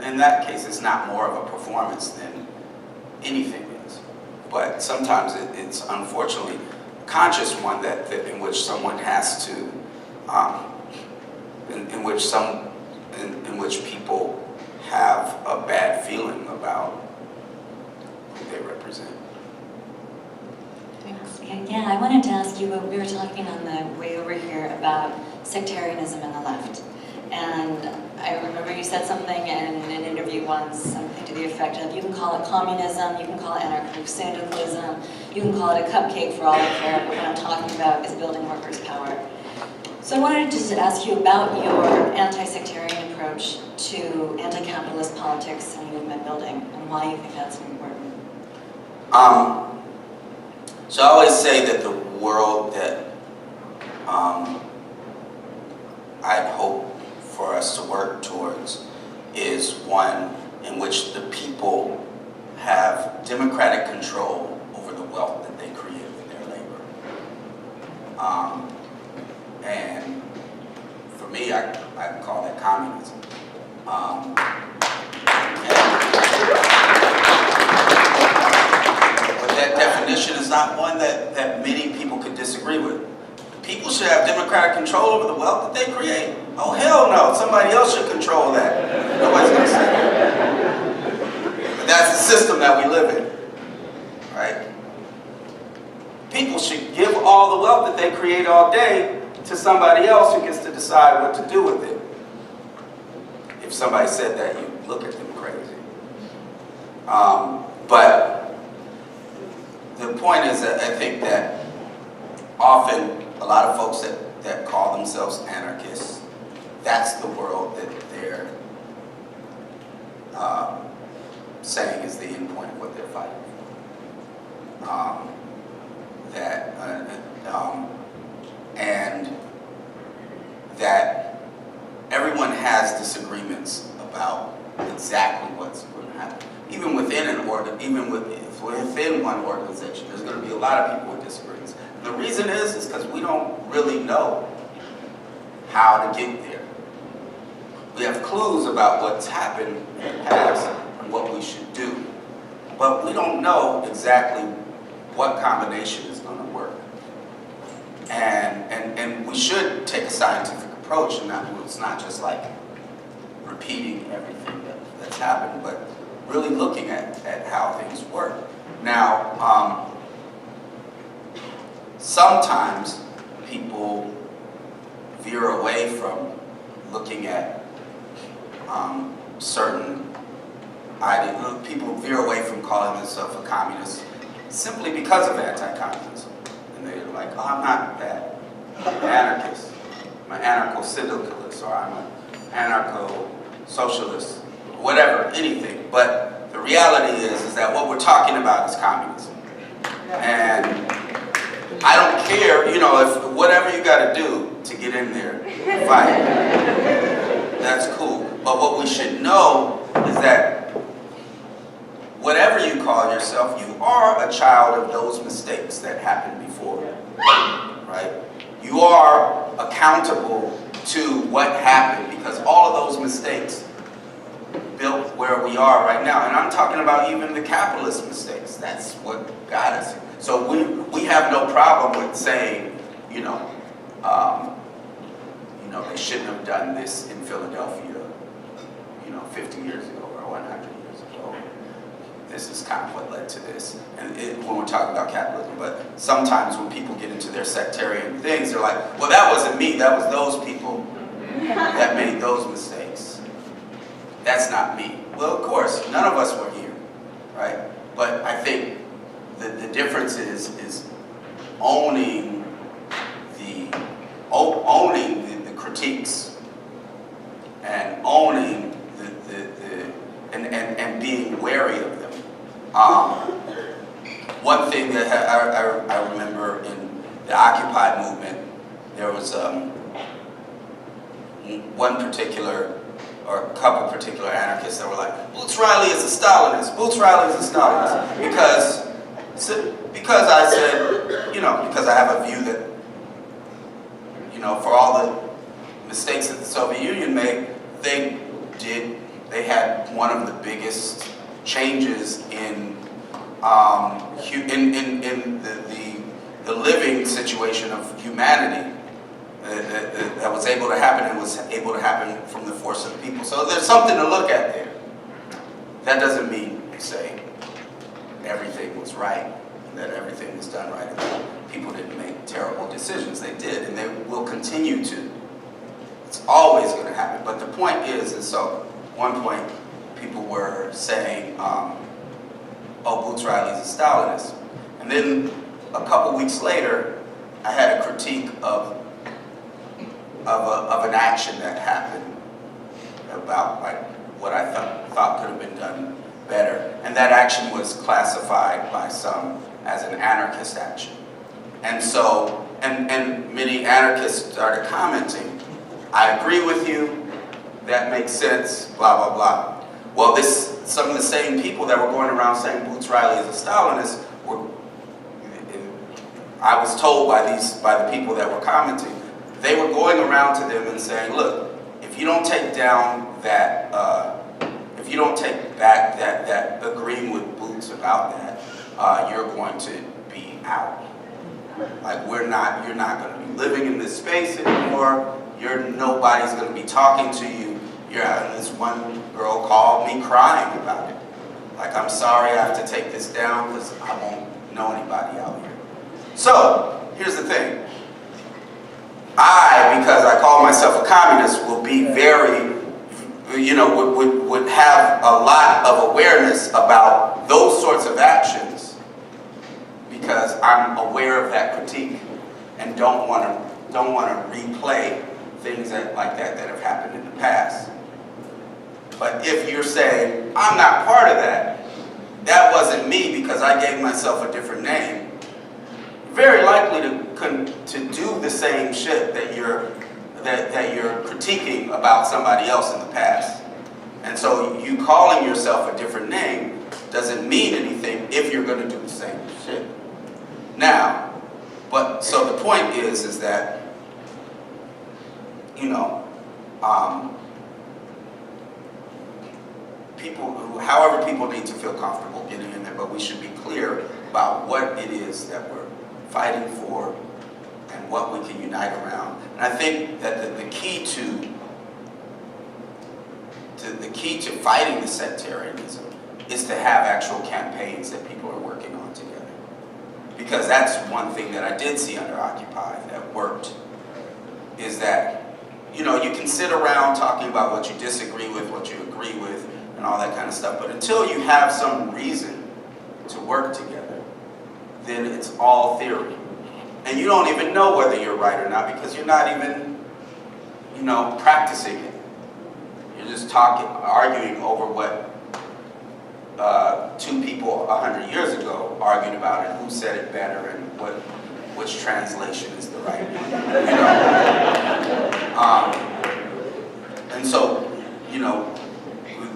In that case, it's not more of a performance than anything is. But sometimes it's unfortunately a conscious one that in which someone has to, in which people have a bad feeling about who they represent. Thanks. Yeah, I wanted to ask you, we were talking on the way over here about sectarianism in the left. And I remember you said something in an interview once, something to the effect of, you can call it communism, you can call it anarcho-syndicalism, you can call it a cupcake for all I care, but what I'm talking about is building workers' power. So I wanted to just ask you about your anti-sectarian approach to anti-capitalist politics and movement building, and why you think that's important. So I always say that the world that I hope for us to work towards is one in which the people have democratic control over the wealth that they create with their labor. And for me, I call that communism. But that definition is not one that many people could disagree with. People should have democratic control over the wealth that they create. Oh, hell no, somebody else should control that. Nobody's gonna say that. But that's the system that we live in, right? People should give all the wealth that they create all day to somebody else who gets to decide what to do with it. If somebody said that, you look at them crazy. But the point is that I think that often a lot of folks that call themselves anarchists, that's the world that they're saying is the end point of what they're fighting for. And that everyone has disagreements about exactly what's going to happen. Even within within one organization, there's going to be a lot of people with disagreements. And the reason is because we don't really know how to get there. We have clues about what's happened in the past and what we should do, but we don't know exactly what combination is going to work. And we should take a scientific approach, and it's not just like repeating everything that's happened, but really looking at how things work. Now, sometimes people veer away from looking at certain ideas. People veer away from calling themselves a communist simply because of anti-communism. And they're like, oh, I'm not that. I'm an anarchist. I'm an anarcho-syndicalist, or I'm an anarcho-socialist, whatever, anything. But the reality is that what we're talking about is communism. And I don't care, you know, if whatever you got to do to get in there, fight. That's cool. But what we should know is that whatever you call yourself, you are a child of those mistakes that happened before, right? You are accountable to what happened because all of those mistakes built where we are right now. And I'm talking about even the capitalist mistakes. That's what got us here. So we have no problem with saying, they shouldn't have done this in Philadelphia, 50 years ago or 100 years ago. This is kind of what led to this. And when we're talking about capitalism, but sometimes when people get into their sectarian things, they're like, well, that wasn't me, that was those people that made those mistakes. That's not me. Well, of course, none of us were here, right? But I think the difference is owning the critiques and owning and being wary of them. One thing that I remember in the Occupy movement, there was one particular, or a couple particular anarchists that were like, Boots Riley is a Stalinist, Boots Riley is a Stalinist, because I said, because I have a view that, for all the mistakes that the Soviet Union made, they had one of the biggest changes in the living situation of humanity that was able to happen, and was able to happen from the force of the people. So there's something to look at there. That doesn't mean to say everything was right, and that everything was done right, and that people didn't make terrible decisions. They did, and they will continue to. It's always going to happen. But the point is, and so at one point people were saying, oh, Boots Riley's a Stalinist. And then a couple weeks later, I had a critique of an action that happened about what I thought could have been done better. And that action was classified by some as an anarchist action. And so, and many anarchists started commenting, I agree with you, that makes sense, blah, blah, blah. Well, some of the same people that were going around saying Boots Riley is a Stalinist I was told by the people that were commenting, they were going around to them and saying, look, if you don't take down that, if you don't take back that agreeing with Boots about that, you're going to be out. Like you're not going to be living in this space anymore. Nobody's going to be talking to you. And this one girl called me crying about it. Like, I'm sorry I have to take this down because I won't know anybody out here. So, here's the thing. Because I call myself a communist, will be very, would have a lot of awareness about those sorts of actions because I'm aware of that critique and don't want to replay things like that have happened in the past. But if you're saying, I'm not part of that, that wasn't me because I gave myself a different name, very likely to do the same shit that you're critiquing about somebody else in the past. And so you calling yourself a different name doesn't mean anything if you're going to do the same shit. Now, so the point is that, however people need to feel comfortable getting in there, but we should be clear about what it is that we're fighting for and what we can unite around. And I think that the key to fighting the sectarianism is to have actual campaigns that people are working on together. Because that's one thing that I did see under Occupy that worked, is that you can sit around talking about what you disagree with, what you agree with, and all that kind of stuff. But until you have some reason to work together, then it's all theory. And you don't even know whether you're right or not because you're not even, practicing it. You're just arguing over what two people 100 years ago argued about and who said it better and which translation is the right one. And so,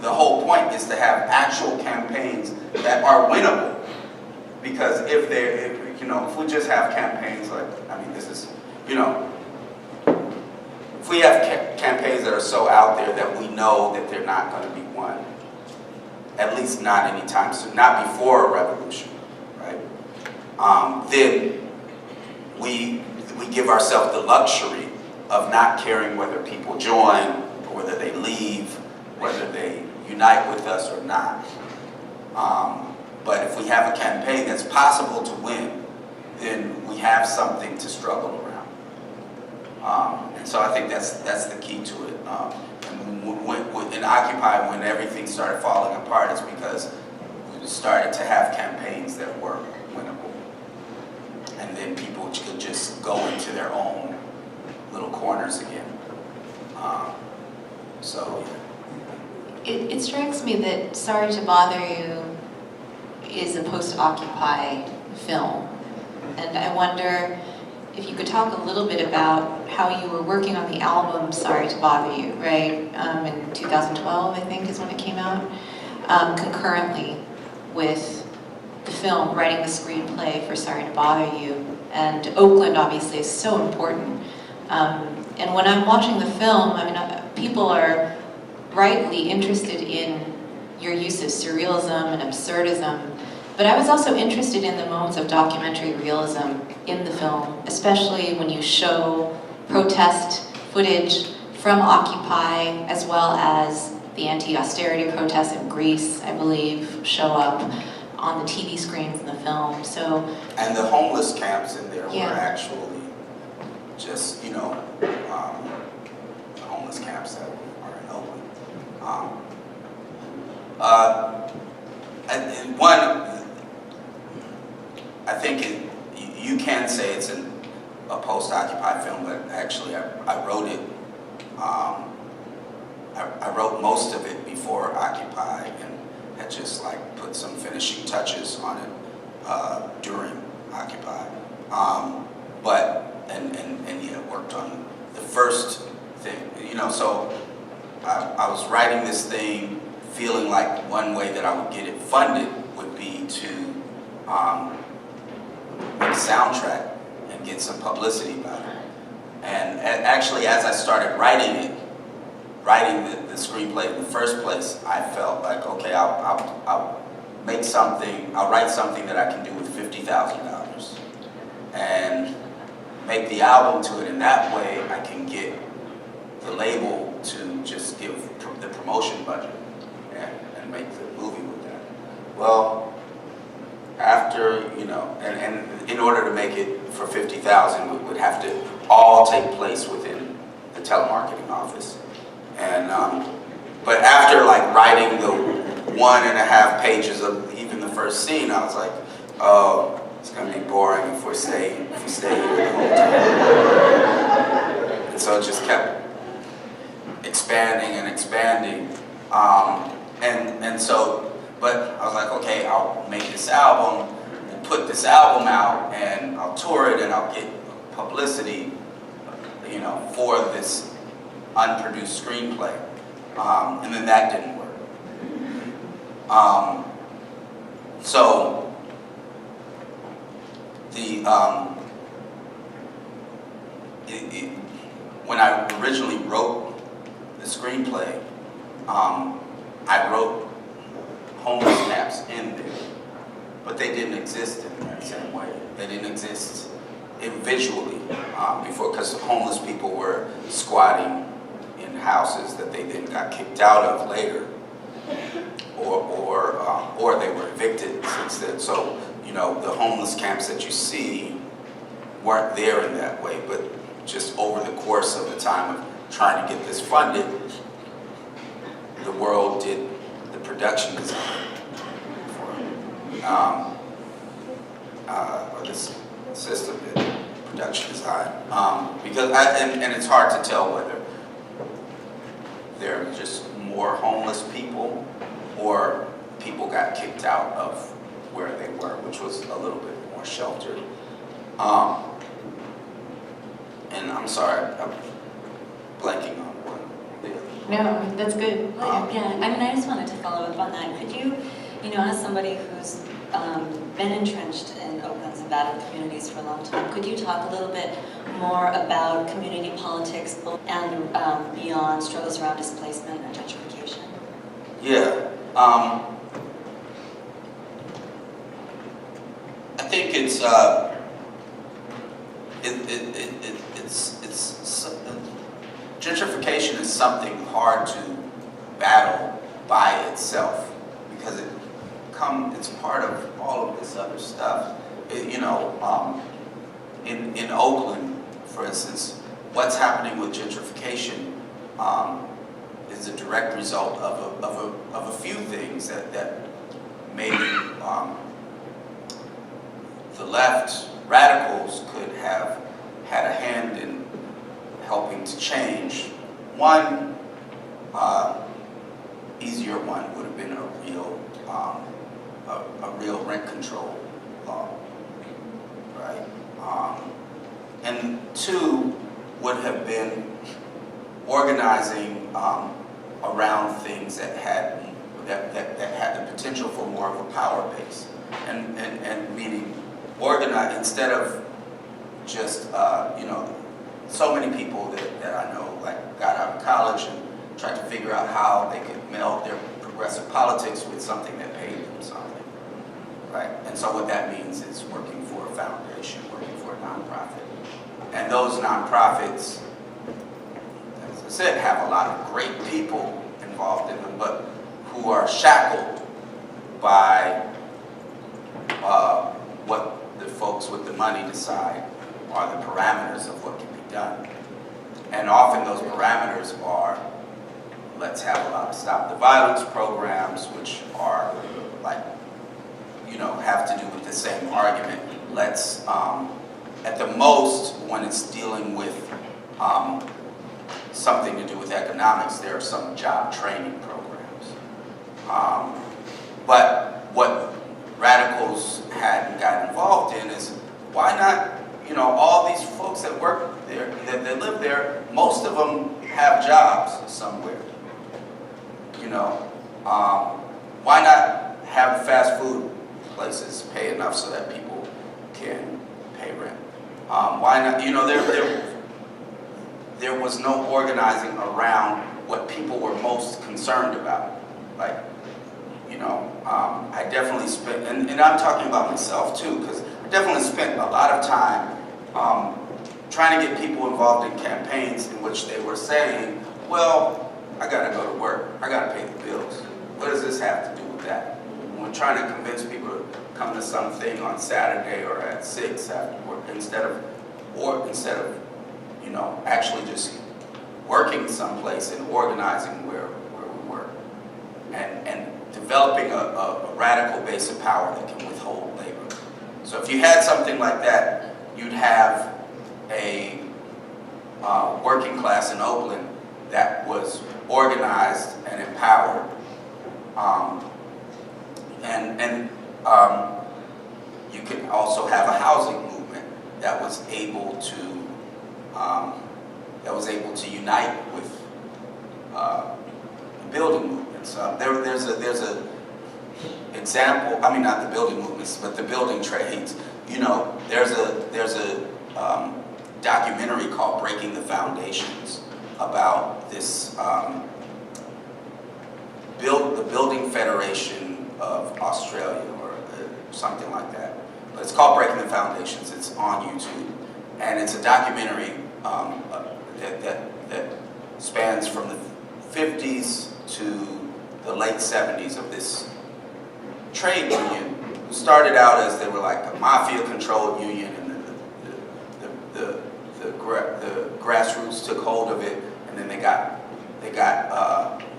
the whole point is to have actual campaigns that are winnable. Because if we just have campaigns if we have campaigns that are so out there that we know that they're not going to be won, at least not anytime soon, not before a revolution, right? Then we give ourselves the luxury of not caring whether people join or whether they leave, whether they unite with us or not. But if we have a campaign that's possible to win, then we have something to struggle around. And so I think that's the key to it. In Occupy, when everything started falling apart, is because we started to have campaigns that were winnable. And then people could just go into their own little corners again. It strikes me that Sorry to Bother You is a post-Occupy film. And I wonder if you could talk a little bit about how you were working on the album Sorry to Bother You, right? In 2012, I think, is when it came out, concurrently with the film, writing the screenplay for Sorry to Bother You. And Oakland, obviously, is so important. And when I'm watching the film, I mean, people are rightly interested in your use of surrealism and absurdism, but I was also interested in the moments of documentary realism in the film, especially when you show protest footage from Occupy, as well as the anti-austerity protests in Greece, I believe, show up on the TV screens in the film. So, and the homeless camps in there Yeah. were actually just, you know, the homeless camps that are in Oakland. And one, I think you can say it's a post-Occupy film, but actually I wrote it, I wrote most of it before Occupy and had just like put some finishing touches on it during Occupy. And yeah, worked on the first thing, you know, so I was writing this thing feeling like one way that I would get it funded would be to make a soundtrack and get some publicity about it. And actually, as I started writing the screenplay in the first place, I felt like, okay, I'll make something, I'll write something that I can do with $50,000 and make the album to it, and that way I can get the label to just give the promotion budget and make the movie with that. Well, after, you know, and in order to make it for $50,000, it would have to all take place within the telemarketing office. And, but after like writing the 1.5 pages of even the first scene, I was like, oh, it's gonna be boring if we stay here the whole time. And so it just kept expanding and expanding. And so, but I was like, okay, I'll make this album, we'll put this album out, and I'll tour it, and I'll get publicity, you know, for this unproduced screenplay. And then that didn't work. So the when I originally wrote the screenplay, I wrote homeless camps in there, but they didn't exist in that same way. They didn't exist visually before, because homeless people were squatting in houses that they then got kicked out of later, or they were evicted since then. So, you know, the homeless camps that you see weren't there in that way, but just over the course of the time of trying to get this funded, the world did the production design for it. Or this system did production design. Because and it's hard to tell whether there are just more homeless people or people got kicked out of where they were, which was a little bit more sheltered. And I'm sorry, I'm blanking on one. No, that's good. Yeah, I mean, I just wanted to follow up on that. Could you, as somebody who's been entrenched in Oakland's embattled communities for a long time, could you talk a little bit more about community politics and beyond struggles around displacement and gentrification? Yeah. I think it's gentrification is something hard to battle by itself because it's part of all of this other stuff. In Oakland, for instance, what's happening with gentrification is a direct result of a few things that maybe the left radicals could have had a hand in helping to change. One easier one would have been a real rent control law, right? would have been organizing around things that had the potential for more of a power base, and meaning organize instead of just so many people that I know got out of college and tried to figure out how they could meld their progressive politics with something that paid them something, right? And so what that means is working for a foundation, working for a nonprofit, and those nonprofits, as I said, have a lot of great people involved in them, but who are shackled by what the folks with the money decide are the parameters of what can be done. And often those parameters are, let's have a lot of stop the violence programs, which are have to do with the same argument. Let's, at the most, when it's dealing with something to do with economics, there are some job training programs. But what radicals hadn't got involved in is, why not, all these folks that work there, that live there, most of them have jobs somewhere. Why not have fast food places pay enough so that people can pay rent? Why not, there was no organizing around what people were most concerned about. I definitely spent, and I'm talking about myself too, because I definitely spent a lot of time trying to get people involved in campaigns in which they were saying, well, I gotta go to work, I gotta pay the bills. What does this have to do with that? We're trying to convince people to come to something on Saturday or at 6 after work, instead of actually just working someplace and organizing where we work, and developing a radical base of power that can withhold labor. So if you had something like that, you'd have a working class in Oakland that was organized and empowered, you could also have a housing movement that was able to unite with the building movements. There's a example. I mean, not the building movements, but the building trades. There's a documentary called "Breaking the Foundations" about this the Building Federation of Australia, or something like that. But it's called "Breaking the Foundations." It's on YouTube, and it's a documentary that spans from the 50s to the late 70s of this trade union, who started out as they were like a mafia-controlled union, and the grassroots took hold of it, and then they got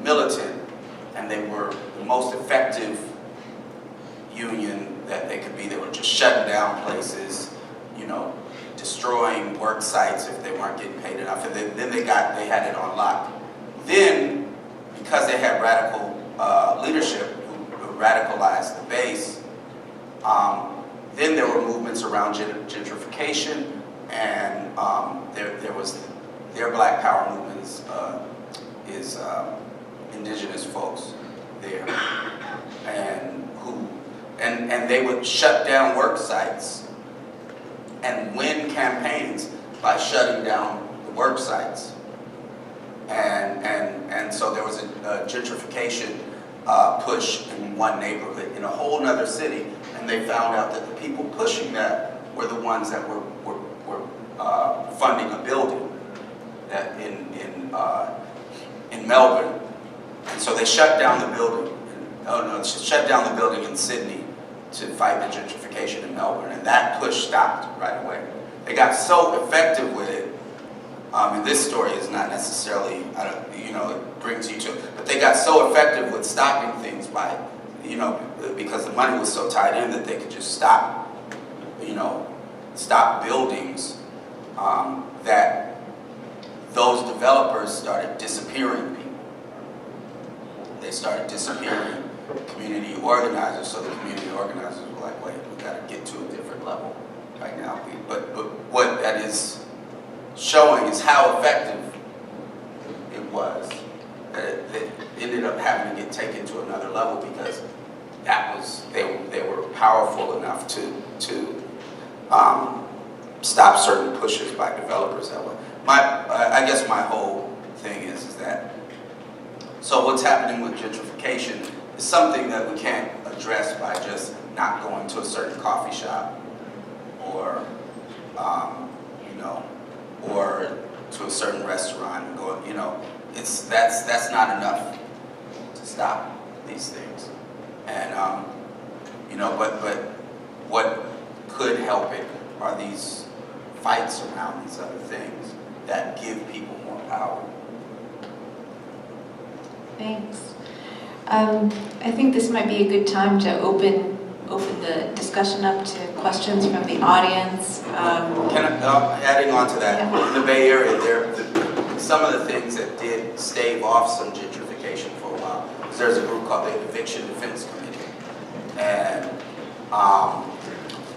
militant, and they were the most effective union that they could be. They were just shutting down places, destroying work sites if they weren't getting paid enough, and then they had it on lock. Then, because they had radical leadership who radicalized the base, then there were movements around gentrification, and there was their Black Power movement is indigenous folks there, and they would shut down work sites and win campaigns by shutting down the work sites. And so there was a gentrification push in one neighborhood in a whole nother city, and they found out that the people pushing that were the ones that were funding a building that in Melbourne. And so they shut down the building. Shut down the building in Sydney to fight the gentrification in Melbourne, and that push stopped right away. They got so effective with it. And this story is not necessarily, it brings you to, but they got so effective with stopping things by, because the money was so tied in that they could just stop buildings, that those developers started disappearing people. They started disappearing community organizers, so the community organizers were like, wait, we gotta get to a different level right now. But what that is showing is how effective it was. That it ended up having to get taken to another level because they were powerful enough to stop certain pushes by developers that way. I guess my whole thing is that, so what's happening with gentrification is something that we can't address by just not going to a certain coffee shop or, or to a certain restaurant and going, that's not enough to stop these things. And, but what could help it are these fights around these other things that give people more power. Thanks. I think this might be a good time to open the discussion up to questions from the audience. Adding on to that, in the Bay Area, some of the things that did stave off some gentrification for a while was there's a group called the Eviction Defense Committee. And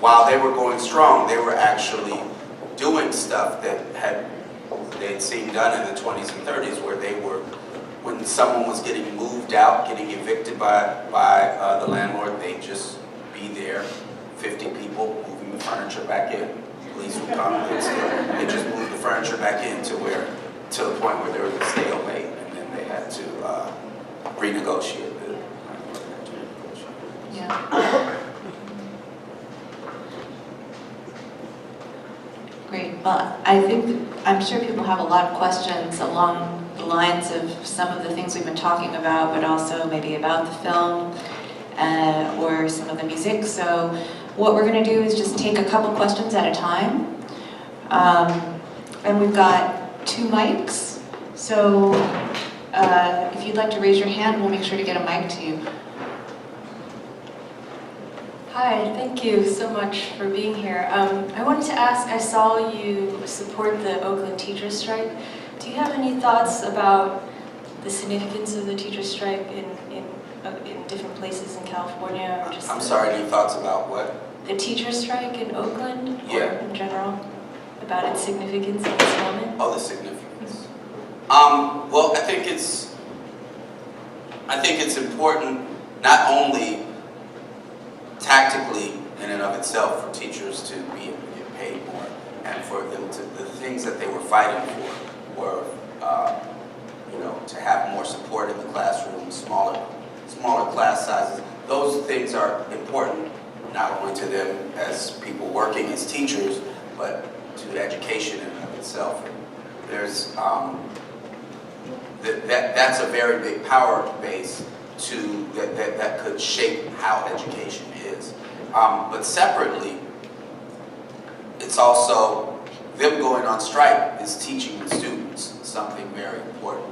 while they were going strong, they were actually doing stuff that they'd seen done in the 20s and 30s, where when someone was getting moved out, getting evicted by the landlord, they'd just be there, 50 people moving the furniture back in. Police would come, they just moved the furniture back in to the point where there was a stalemate, and then they had to renegotiate the. Yeah. Great. Well, I'm sure people have a lot of questions along the lines of some of the things we've been talking about, but also maybe about the film or some of the music. So what we're going to do is just take a couple questions at a time. And we've got 2 mics. So if you'd like to raise your hand, we'll make sure to get a mic to you. Hi, thank you so much for being here. I wanted to ask, I saw you support the Oakland teachers' strike. Do you have any thoughts about the significance of the teachers' strike in different places in California? Or just I'm sorry, any thoughts about what? The teachers' strike in Oakland, Yeah. or in general, about its significance at this moment? Oh, the significance. Well, I think it's important not only tactically in and of itself for teachers to be able to get paid more, and for them the things that they were fighting for were, to have more support in the classroom, smaller class sizes. Those things are important not only to them as people working as teachers, but to education in and of itself. There's that's a very big power base that could shape how education is. But separately, it's also them going on strike is teaching the students something very important.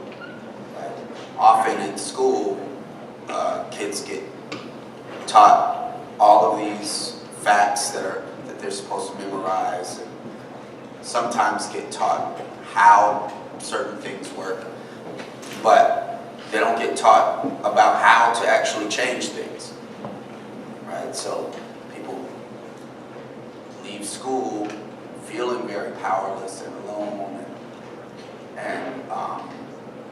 Right? Often in school, kids get taught all of these facts that they're supposed to memorize, and sometimes get taught how certain things work, but they don't get taught about how to actually change things, right? So people leave school feeling very powerless and alone, and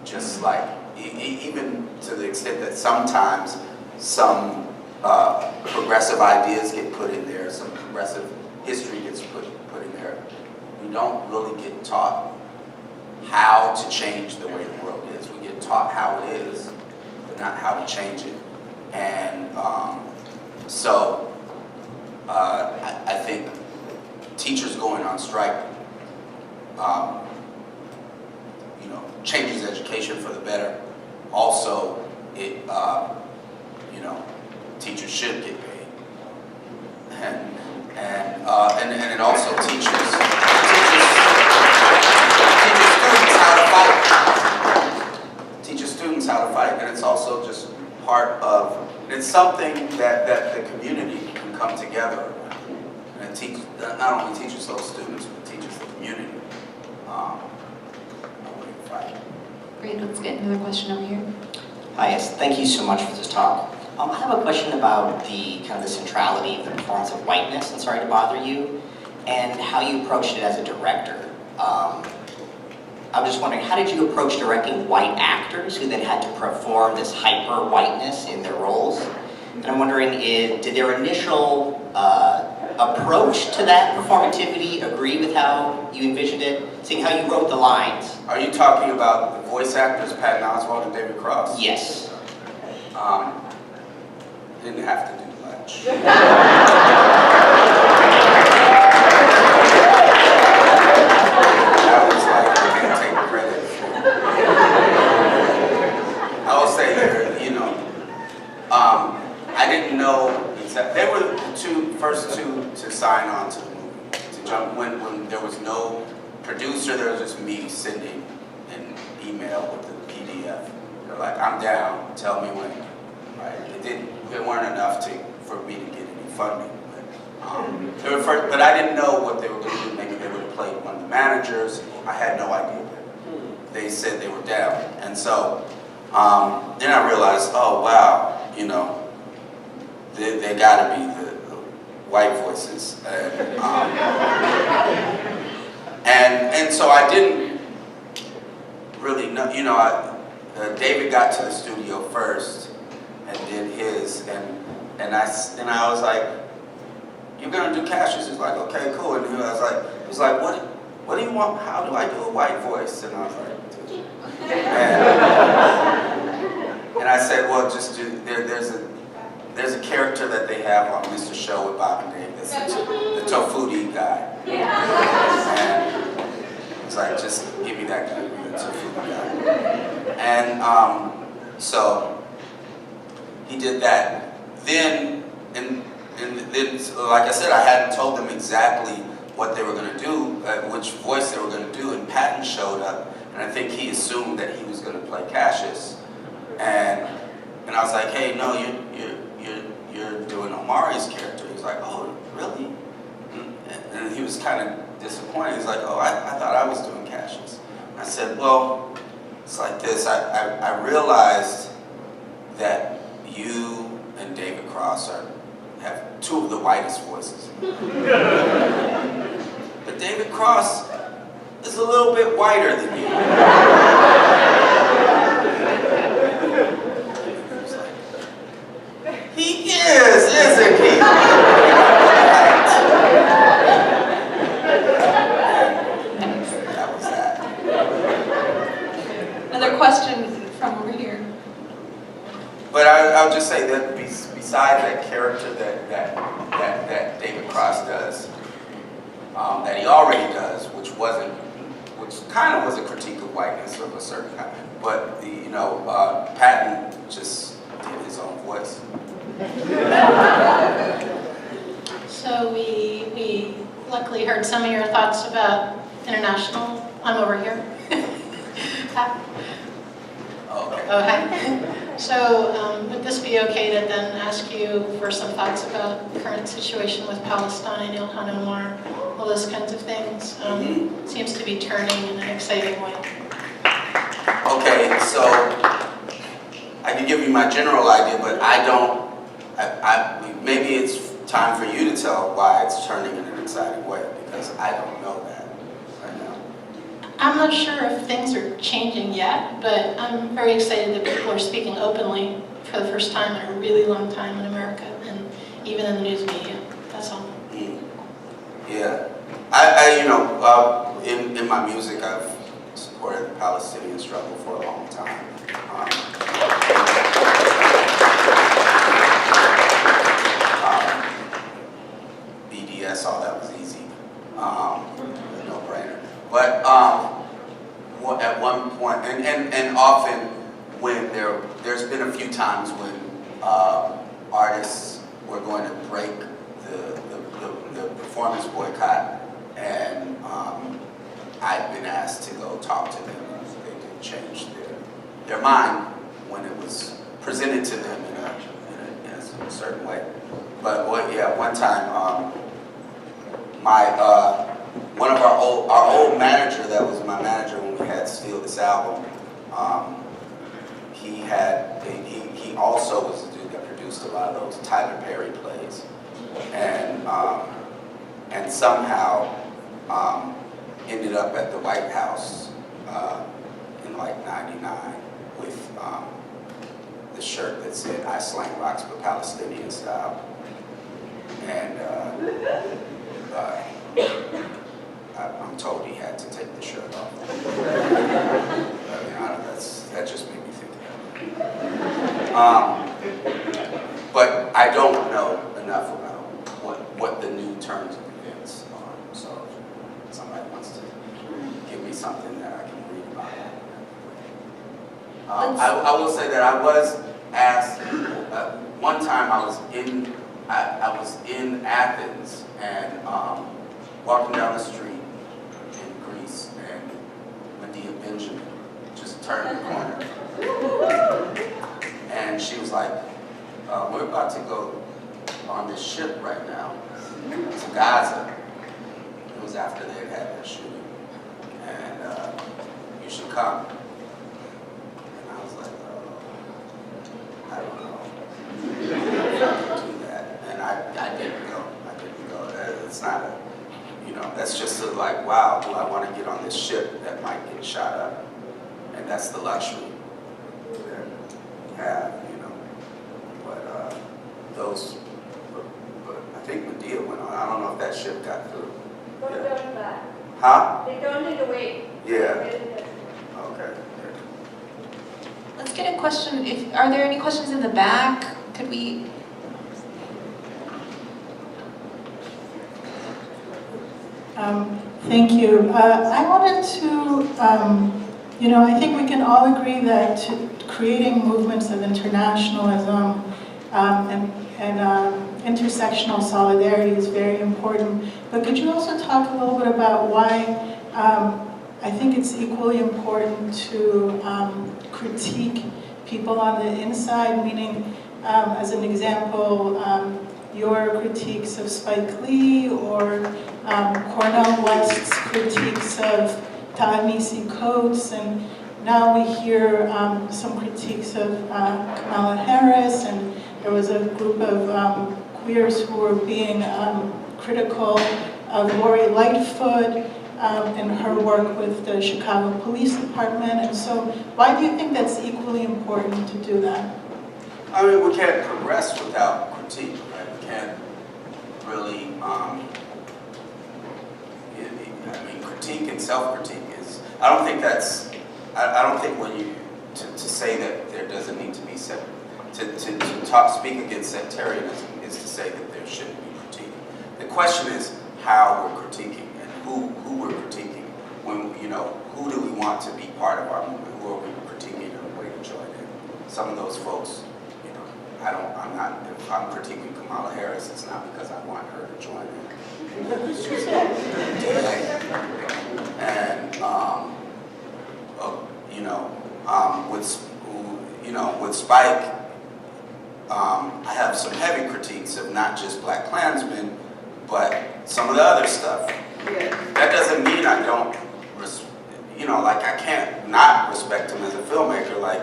just like, even to the extent that sometimes some progressive ideas get put in there, some progressive history gets put in there. We don't really get taught how to change the way the world is. We get taught how it is, but not how to change it. And so I think teachers going on strike, changes education for the better. Also, it teachers should get paid, and it also teaches students how to fight. Teaches students how to fight, and it's also just part of. It's something that the community can come together around, and it not only teaches those students, but teaches the community. Great, let's get another question over here. Hi, yes, thank you so much for this talk. I have a question about the kind of the centrality of the performance of whiteness, and sorry to bother you, and how you approached it as a director. I'm just wondering, how did you approach directing white actors who then had to perform this hyper-whiteness in their roles? And I'm wondering, did their initial approach to that performativity agree with how you envisioned it, seeing how you wrote the lines? Are you talking about the voice actors, Patton Oswalt and David Cross? Yes. Didn't have to do much. I was like, I can't take credit for it. I will say that, you know, I didn't know exactly. They were the first two to sign on to the movie. To jump when there was no producer, there was just me sending an email with the PDF. They're like, I'm down. Tell me when. Right? It weren't enough for me to get any funding. But I didn't know what they were going to do. Maybe they would have played one of the managers. I had no idea. They said they were down. And so then I realized, oh, wow, you know, they got to be the white voices. And so I didn't really know, you know, David got to the studio first and did his, and I was like, you're gonna do Cassius? He's like, okay, cool. And he was like, what do you want? How do I do a white voice? And I was like, and I said, well, just do. There's a character that they have on Mr. Show with Bob and Dave. That's the tofu guy. And it's like, just give me that guy, the tofu guy. And so he did that. Then, and then, like I said, I hadn't told them exactly what they were going to do, which voice they were going to do, and Patton showed up, and I think he assumed that he was going to play Cassius, and I was like, hey, no, you're doing Omari's character. He was like, oh, really? And he was kind of disappointed. He's like, oh, I thought I was doing Cassius. I said, well, it's like this. I realized that you and David Cross have two of the whitest voices. But David Cross is a little bit whiter than you. He is, isn't he? That was that. Another question from over here. But I'll just say that besides that character that David Cross does, that he already does, which kind of was a critique of whiteness of a certain kind, but Patton just did his own voice. So we luckily heard some of your thoughts about International. I'm over here. Okay. Okay. So would this be okay to then ask you for some thoughts about the current situation with Palestine, Ilhan Omar, all those kinds of things? Seems to be turning in an exciting way. Okay, so I can give you my general idea, but maybe it's time for you to tell why it's turning in an exciting way, because I don't know that right now. I'm not sure if things are changing yet, but I'm very excited that people are speaking openly for the first time in a really long time in America, and even in the news media. That's all. Yeah, in my music, I've supported the Palestinian struggle for a long time. BDS, all that was easy, no brainer. But at one point, and often when there's been a few times when artists were going to break the performance boycott, and I'd been asked to go talk to them. They did change their mind when it was presented to them in a certain way. But one time, one of our old manager that was my manager when we had Steal This album, he also was the dude that produced a lot of those Tyler Perry plays, and somehow ended up at the White House in like '99 with the shirt that said, "I slang rocks but Palestinian style." And I'm told he had to take the shirt off. I mean, that just made me think of that. But I don't know enough about what the new terms of events are. So if somebody wants to give me something that I can read about it. I will say that I was asked, one time I was in Athens and walking down the street in Greece, and Medea Benjamin just turned the corner. And she was like, we're about to go on this ship right now to Gaza. It was after they had their shooting. And you should come. And I was like, I don't know. Do that. And I didn't go. It's not a, that's just like, wow, do I want to get on this ship that might get shot up? And that's the luxury that we have, But but I think Medea went on. I don't know if that ship got through. Yeah. Huh? They don't need to wait. Yeah. Okay. Let's get a question. Are there any questions in the back? Could we? Thank you. I wanted to, I think we can all agree that creating movements of internationalism and intersectional solidarity is very important. But could you also talk a little bit about why I think it's equally important to critique people on the inside, meaning, as an example, your critiques of Spike Lee or Cornel West's critiques of Ta-Nehisi Coates, and now we hear some critiques of Kamala Harris, and there was a group of queers who were being critical of Lori Lightfoot in her work with the Chicago Police Department. And so why do you think that's equally important to do that? I mean, we can't progress without critique, right? We can't really, critique and self-critique is, I don't think when you, to say that there doesn't need to be speak against sectarianism is to say that there shouldn't be critique. The question is how we're critiquing and who we're critiquing. When, who do we want to be part of our movement? Who are we critiquing in a way to join in? Some of those folks, if I'm critiquing Kamala Harris, it's not because I want her to join in. It's just, and, with Spike, I have some heavy critiques of not just Black Klansmen, but some of the other stuff. That doesn't mean I don't, I can't not respect him as a filmmaker. Like,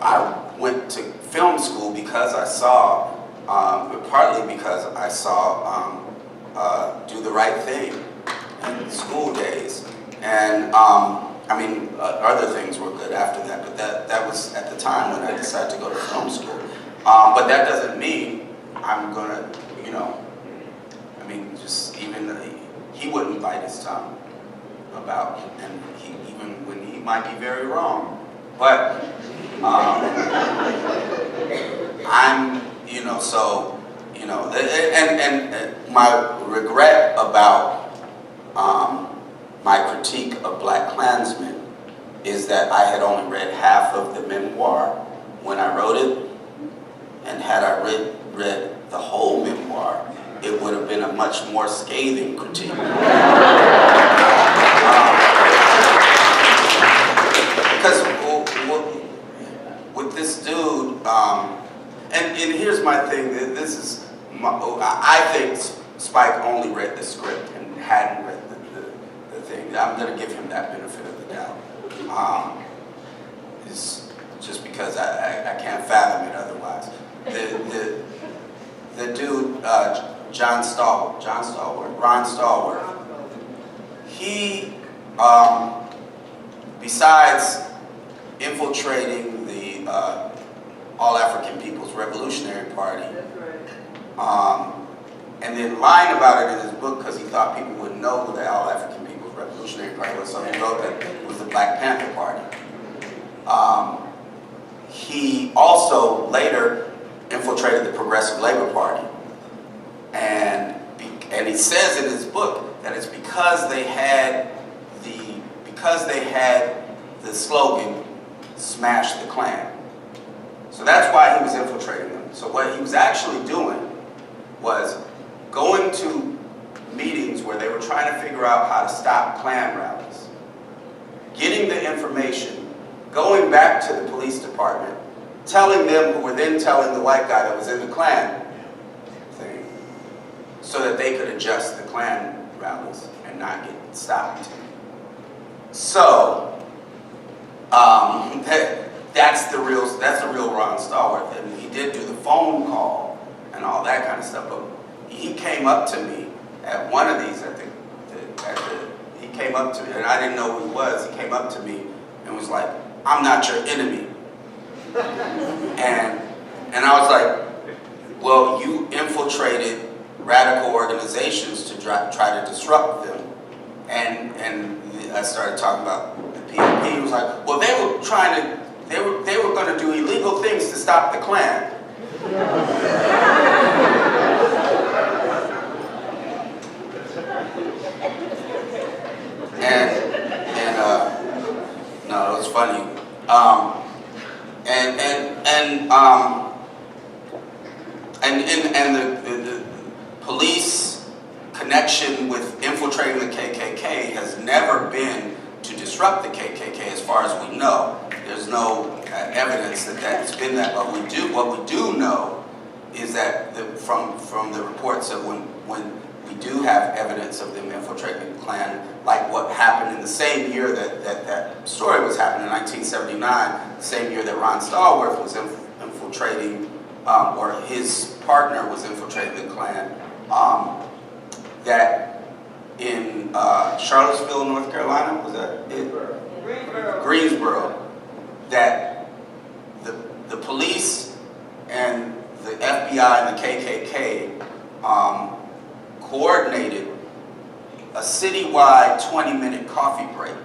I went to film school because I saw, but partly because I saw Do the Right Thing in school days. And, other things were good after that, but that was at the time when I decided to go to film school. But that doesn't mean I'm gonna, just even, he wouldn't bite his tongue about, and even when he might be very wrong. But and my regret about my critique of Black Klansmen is that I had only read half of the memoir when I wrote it, and had I read the whole memoir, it would have been a much more scathing critique. Because with this dude, and here's my thing, I think Spike only read the script and hadn't read the thing. I'm going to give him that benefit of the doubt. It's just because I can't fathom it otherwise. The dude, Ron Stallworth, he besides infiltrating the All African People's Revolutionary Party, and then lying about it in his book because he thought people wouldn't know who the All African People's Revolutionary Party was, so he wrote that it was the Black Panther Party. He also later infiltrated the Progressive Labor Party, and he says in his book that it's because they had the slogan "Smash the Klan." So that's why he was infiltrating them. So what he was actually doing was going to meetings where they were trying to figure out how to stop Klan rallies, getting the information, going back to the police department, telling them, who were then telling the white guy that was in the Klan thing, so that they could adjust the Klan rallies and not get stopped. So that's the real Ron Stallworth, and he did do the phone call and all that kind of stuff. But he came up to me at one of these. He came up to me, and I didn't know who he was. He came up to me and was like, "I'm not your enemy," and I was like, "Well, you infiltrated radical organizations to try to disrupt them," and I started talking about the PNP. He was like, "Well, they were going to do illegal things to stop the Klan." No, it was funny. And the police connection with infiltrating the KKK has never been to disrupt the KKK, as far as we know. There's no evidence that that's been that. But what we do know is that from the reports of when we do have evidence of them infiltrating the Klan, like what happened in the same year that story was happening in 1979, the same year that Ron Stallworth was infiltrating, or his partner was infiltrating the Klan, that in Charlottesville, North Carolina, was that it? Greensboro, that the police and the FBI and the KKK coordinated a citywide 20-minute coffee break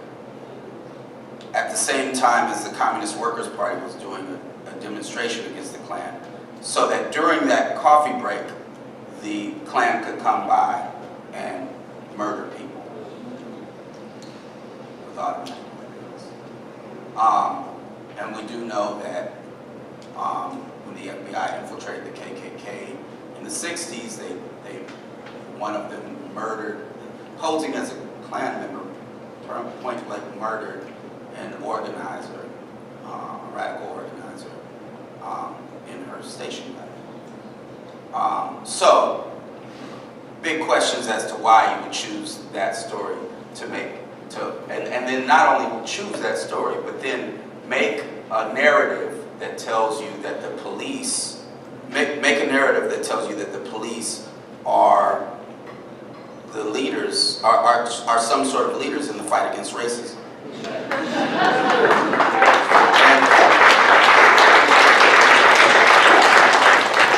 at the same time as the Communist Workers' Party was doing a demonstration against the Klan, so that during that coffee break, the Klan could come by and murder people without weapons. And we do know that when the FBI infiltrated the KKK in the 60s, one of them murdered, posing as a Klan member, point blank murdered an organizer, a radical organizer, in her station wagon. So, big questions as to why you would choose that story and then not only choose that story, but then make a narrative that tells you that the police, make a narrative that tells you that the police are the leaders, are some sort of leaders in the fight against racism.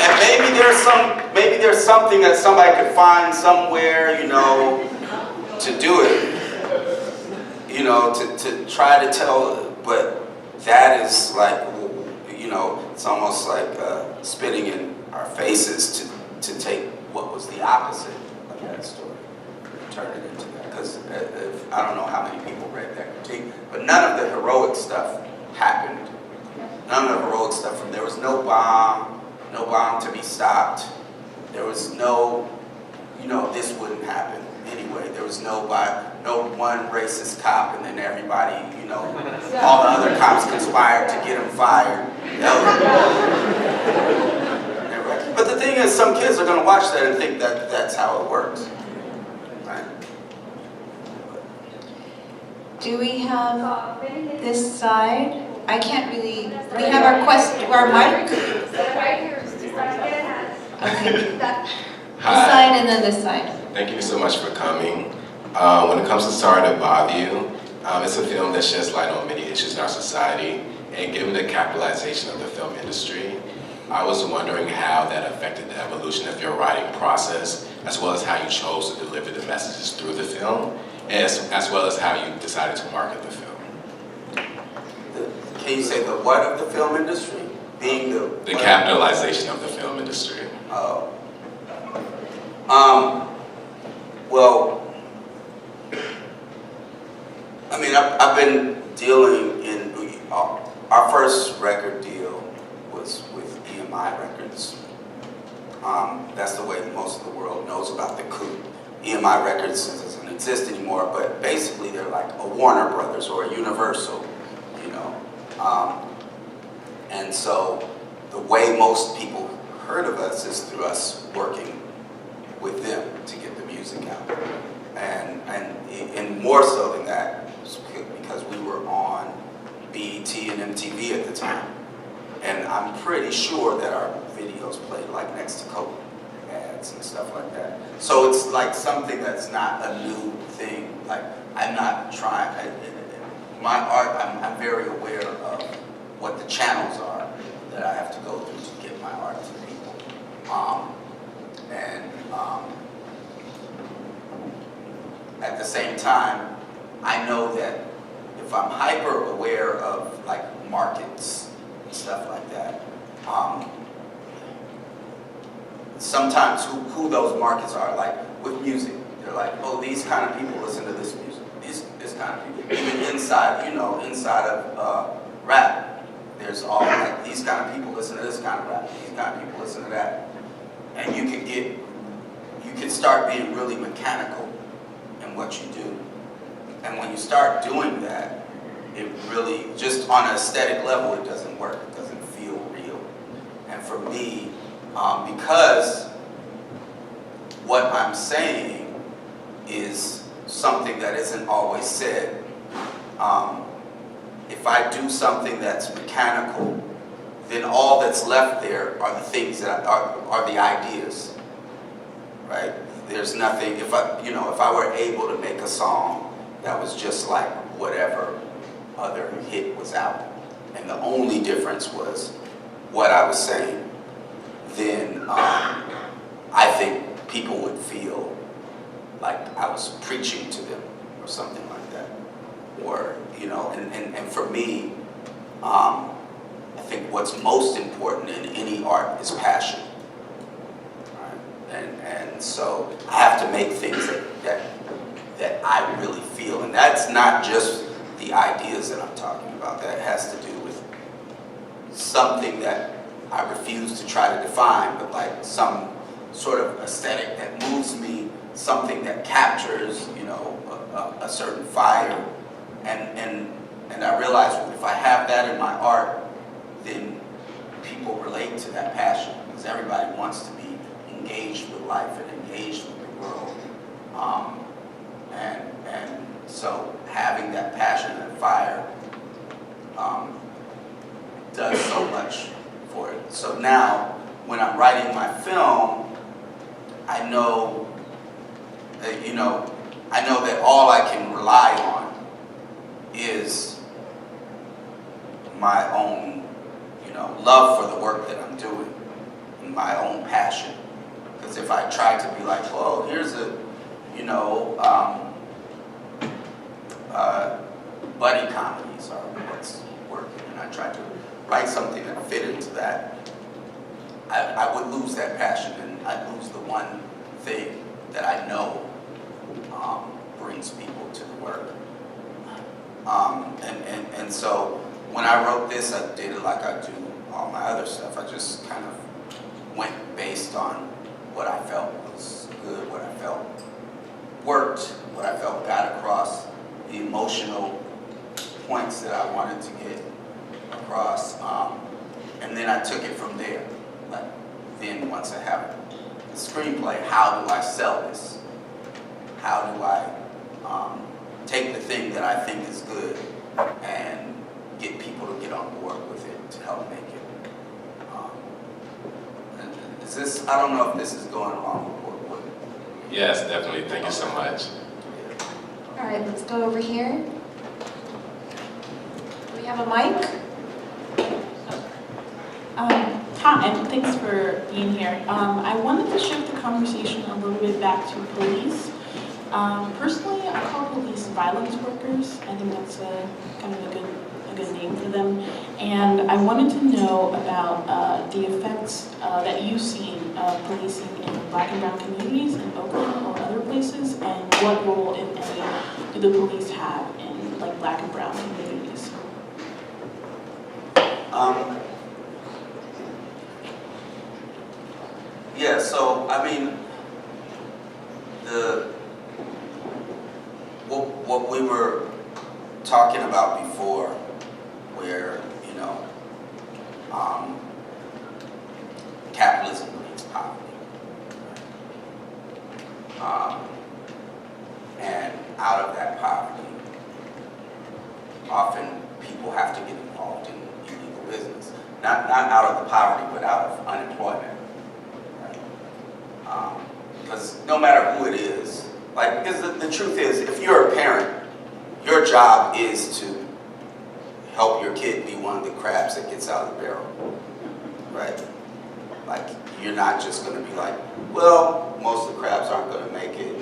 And maybe there's something that somebody could find somewhere, to do it, to try to tell, but that is like, it's almost like spitting in our faces to take what was the opposite of that story and turn it into that. Because I don't know how many people read that critique, but none of the heroic stuff happened. None of the heroic stuff. There was no bomb to be stopped. There was no, this wouldn't happen anyway. There was no one racist cop, and then everybody, all the other cops conspired to get him fired. But the thing is, some kids are going to watch that and think that that's how it works. Right? Do we have this side? I can't really, we have our mic? Right here. Okay. This Hi. side and then this side. Thank you so much for coming. When it comes to Sorry to Bother You, it's a film that sheds light on many issues in our society, and given the capitalization of the film industry, I was wondering how that affected the evolution of your writing process, as well as how you chose to deliver the messages through the film, as well as how you decided to market the film. Can you say the what of the film industry? Being the capitalization of the film industry. Oh. Well, I mean, I've been dealing in, our first record deal was with EMI Records. That's the way most of the world knows about the coup. EMI Records doesn't exist anymore, but basically they're like a Warner Brothers or a Universal, you know. And so the way most people heard of us is through us working with them to get the music out. And more so than that, because we were on BET and MTV at the time. And I'm pretty sure that our videos played like next to Coke ads and stuff like that. So it's like something that's not a new thing. Like, I'm not trying, my art, I'm very aware of what the channels are that I have to go through to get my art to people. At the same time, I know that if I'm hyper aware of like markets and stuff like that, sometimes who those markets are, like with music, they're like, oh, these kind of people listen to this music, this kind of people. Even inside, you know, inside of rap, there's all like, these kind of people listen to this kind of rap, these kind of people listen to that. And you can start being really mechanical in what you do. And when you start doing that, it really, just on an aesthetic level, it doesn't work, it doesn't feel real. And for me, because what I'm saying is something that isn't always said, if I do something that's mechanical, then all that's left there are the things that are the ideas, right? There's nothing, if I were able to make a song that was just like whatever other hit was out, and the only difference was what I was saying, then I think people would feel like I was preaching to them or something like that. Or, you know, and for me, I think what's most important in any art is passion. Right? And so I have to make things that I really feel. And that's not just the ideas that I'm talking about. That has to do with something that I refuse to try to define, but like some sort of aesthetic that moves me, something that captures, you know, a certain fire. And I realize if I have that in my art, then people relate to that passion, because everybody wants to be engaged with life and engaged with the world. And so having that passion and fire does so much for it. So now, when I'm writing my film, I know that all I can rely on is my own, love for the work that I'm doing, and my own passion. Because if I try to be like, well, here's buddy comedies are what's working, and I try to write something that fit into that, I would lose that passion, and I'd lose the one thing that I know brings people to the work. And so when I wrote this, I did it like I do all my other stuff. I just kind of went based on what I felt was good, what I felt worked, what I felt got across, the emotional points that I wanted to get across. And then I took it from there. Like, then once I have the screenplay, how do I sell this? How do I take the thing that I think is good and get people to get on board with it to help make it? Is this, I don't know if this is going along with what. Yes, definitely. Thank you so much. All right, let's go over here. Do we have a mic? Hi, and thanks for being here. I wanted to shift the conversation a little bit back to police. Personally, I call police violence workers. I think that's kind of a good name for them. And I wanted to know about the effects that you've seen of policing in Black and brown communities in Oakland or other places, and what role, if any, do the police have in like Black and brown communities? Yeah, so I mean, what we were talking about before, where capitalism breeds poverty, and out of that poverty, often people have to get involved in illegal business. Not out of the poverty, but out of unemployment. Because no matter who it is, because the truth is, if you're a parent, your job is to help your kid be one of the crabs that gets out of the barrel, right? Like, you're not just going to be like, well, most of the crabs aren't going to make it,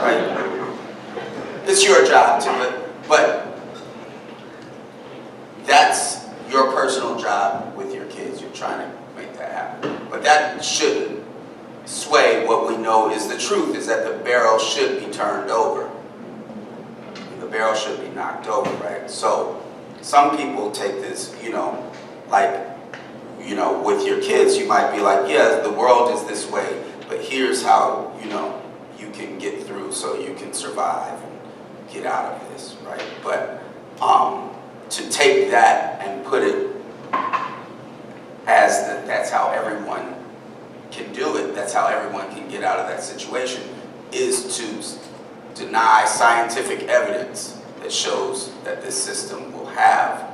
right? It's your job to, but that's your personal job with your kids. You're trying to make that happen. But that shouldn't sway what we know is the truth, is that the barrel should be turned over. The barrel should be knocked over, right? So some people take this, with your kids, you might be like, yeah, the world is this way, but here's how, you can get through so you can survive and get out of this, right? But to take that and put it as that's how everyone can do it, that's how everyone can get out of that situation, is to deny scientific evidence that shows that this system will have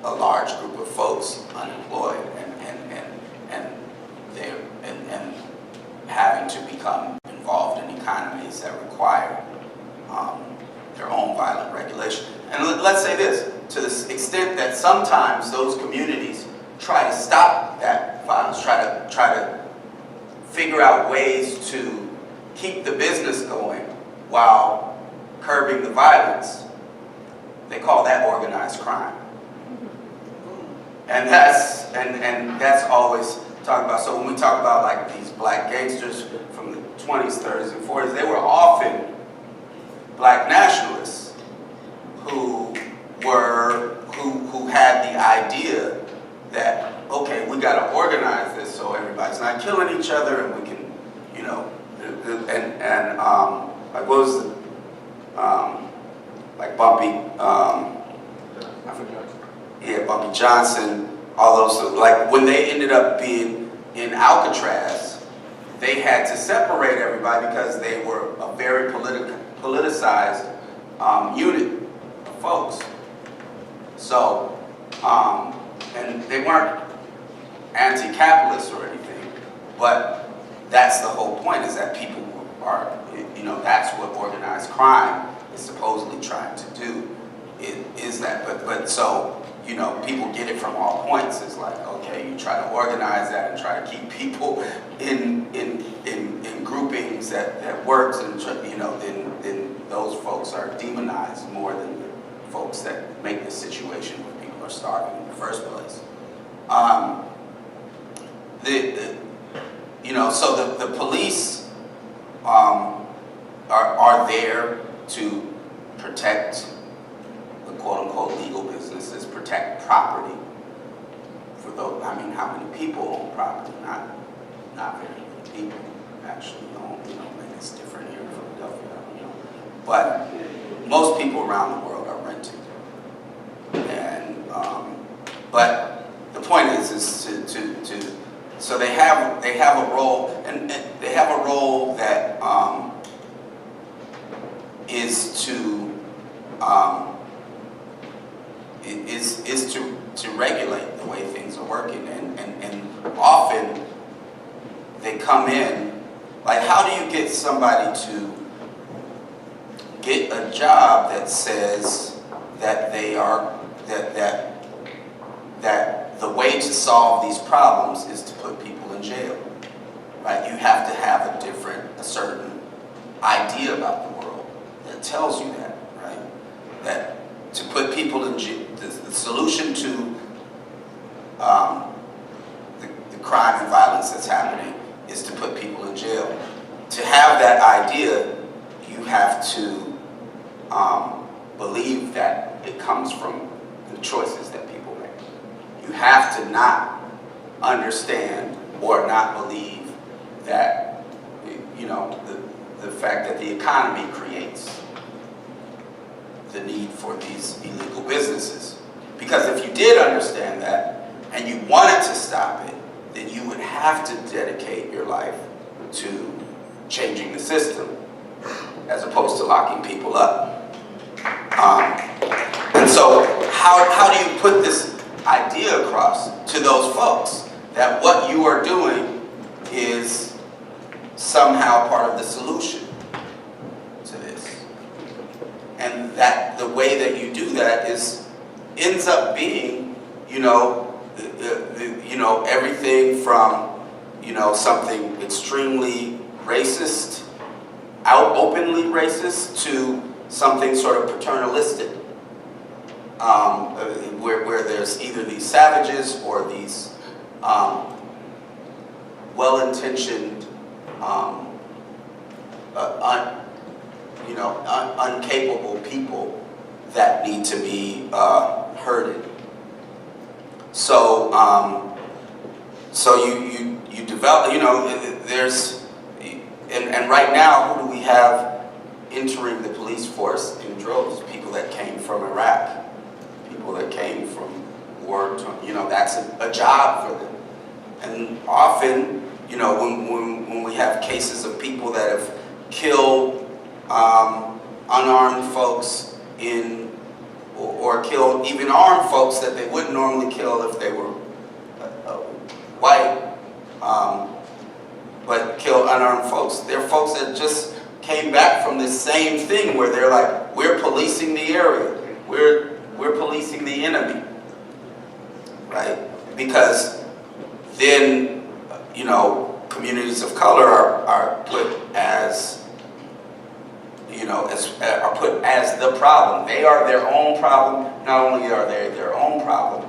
a large group of folks unemployed and having to become involved in economies that require their own violent regulation. And let's say this, to the extent that sometimes those communities try to stop that violence, try to figure out ways to keep the business going while curbing the violence, they call that organized crime. And that's always talked about. So when we talk about like these black gangsters from the 20s, 30s, and 40s, they were often black nationalists who had the idea that, okay, we got to organize this so everybody's not killing each other, and we can, like what was the, like Bumpy, Bumpy Johnson, all those, like when they ended up being in Alcatraz, they had to separate everybody because they were a very politicized unit of folks. So, and they weren't anti-capitalist or anything, but that's the whole point, is that people are, that's what organized crime is supposedly trying to do, is that, but so, people get it from all points. It's like, okay, you try to organize that and try to keep people in groupings that works, and then those folks are demonized more than the folks that make the situation where people are starving in the first place. So the police are there to protect the quote-unquote legal businesses, protect property for those. I mean, how many people own property? Not very many people actually own. Maybe it's different here in Philadelphia. I don't know. But most people around the world are renting. And but the point is to so they have a role, and they have a role that is to regulate the way things are working, and often they come in Like, how do you get somebody to get a job that says that they are, that the way to solve these problems is to put people in jail, right? You have to have a certain idea about the world that tells you that, right? That to put people in jail, the solution to the crime and violence that's happening is to put people in jail. To have that idea, you have to believe that it comes from the choices that people make. You have to not understand or not believe that, the fact that the economy creates the need for these illegal businesses. Because if you did understand that and you wanted to stop it, then you would have to dedicate your life to changing the system as opposed to locking people up. And so how do you put this idea across to those folks that what you are doing is somehow part of the solution to this? And that the way that you do that ends up being, everything from, something extremely racist, openly racist, to something sort of paternalistic, where there's either these savages or these well-intentioned, uncapable people that need to be herded. So, you develop, there's, and right now, who do we have entering the police force in droves? People that came from Iraq, people that came from war, that's a job for them. And often, when we have cases of people that have killed unarmed folks or killed even armed folks that they wouldn't normally kill if they were white, but killed unarmed folks. They're folks that just came back from this same thing where they're like, we're policing the area, we're policing the enemy, right? Because then, communities of color are put as, are put as the problem. They are their own problem. Not only are they their own problem,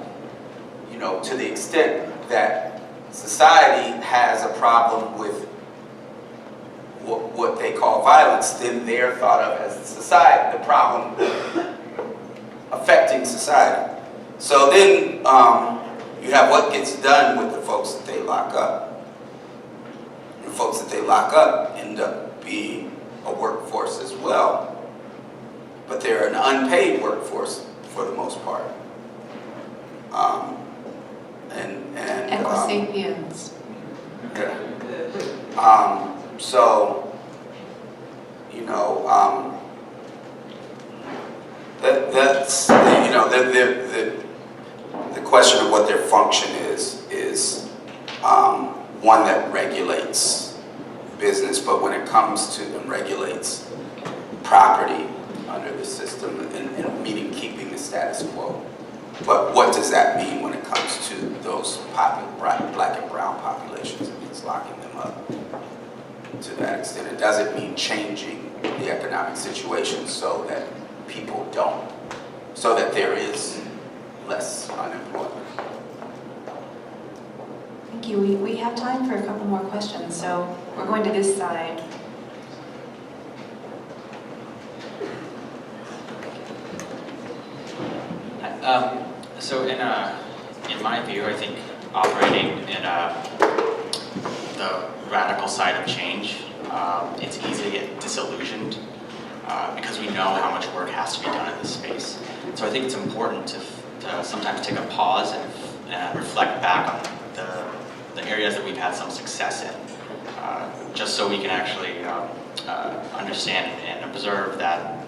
to the extent that society has a problem with what they call violence, then they're thought of as society, the problem affecting society. So then you have what gets done with the folks that they lock up. The folks that they lock up end up being a workforce as well, but they're an unpaid workforce for the most part. Equisapiens. So, that's the question of what their function is one that regulates business, but when it comes to and regulates property under the system, and meaning keeping the status quo. But what does that mean when it comes to those black and brown populations? It means locking them up to that extent. It doesn't mean changing the economic situation so that there is less unemployment. Thank you. We have time for a couple more questions, so we're going to this side. So in my view, I think operating in the radical side of change, it's easy to get disillusioned because we know how much work has to be done in this space. So I think it's important to sometimes take a pause and reflect back on the areas that we've had some success in, just so we can actually understand and observe that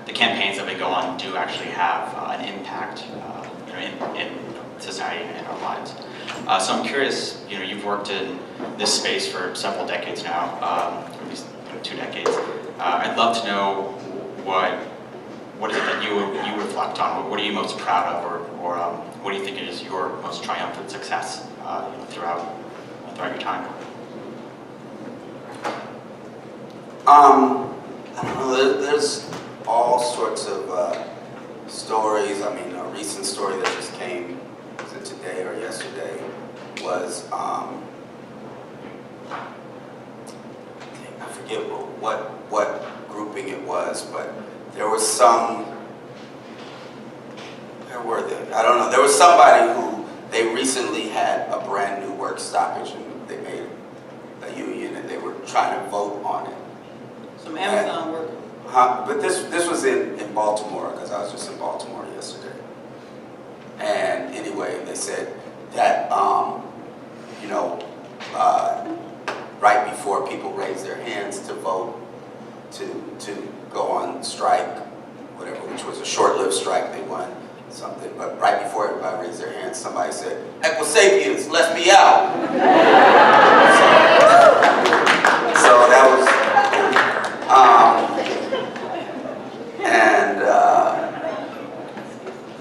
the campaigns that we go on do actually have an impact in society and in our lives. So I'm curious, you've worked in this space for several decades now, at least 2 decades. I'd love to know what is it that you reflect on? What are you most proud of, or what do you think is your most triumphant success throughout your time? I don't know, there's all sorts of stories. I mean, a recent story that just came, was it today or yesterday, was, I forget what grouping it was, but there was some, where were they? I don't know, there was somebody who, they recently had a brand new work stoppage and they made a union and they were trying to vote on it. Some Amazon workers. But this was in Baltimore, because I was just in Baltimore yesterday. And anyway, they said that, right before people raised their hands to vote to go on strike, whatever, which was a short-lived strike, they won something, but right before everybody raised their hands, somebody said, "Equisapiens, let me out." So that was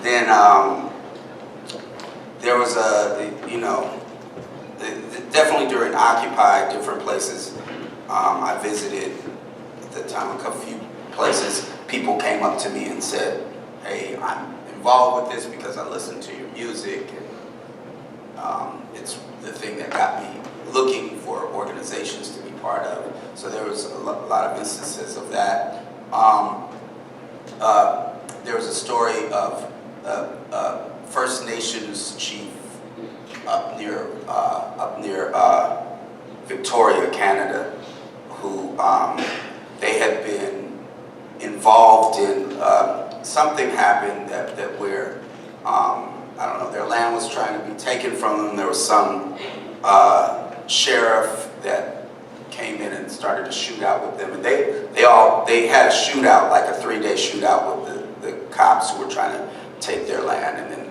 then there was definitely during Occupy, different places I visited at the time, a few places, people came up to me and said, "Hey, I'm involved with this because I listen to your music, and it's the thing that got me looking for organizations to be part of." So there was a lot of instances of that. There was a story of a First Nations chief up near Victoria, Canada, who they had been involved in something happened that where I don't know, their land was trying to be taken from them. There was some sheriff that came in and started to shoot out with them, and they had a shootout, like a 3-day shootout with the cops who were trying to take their land, and then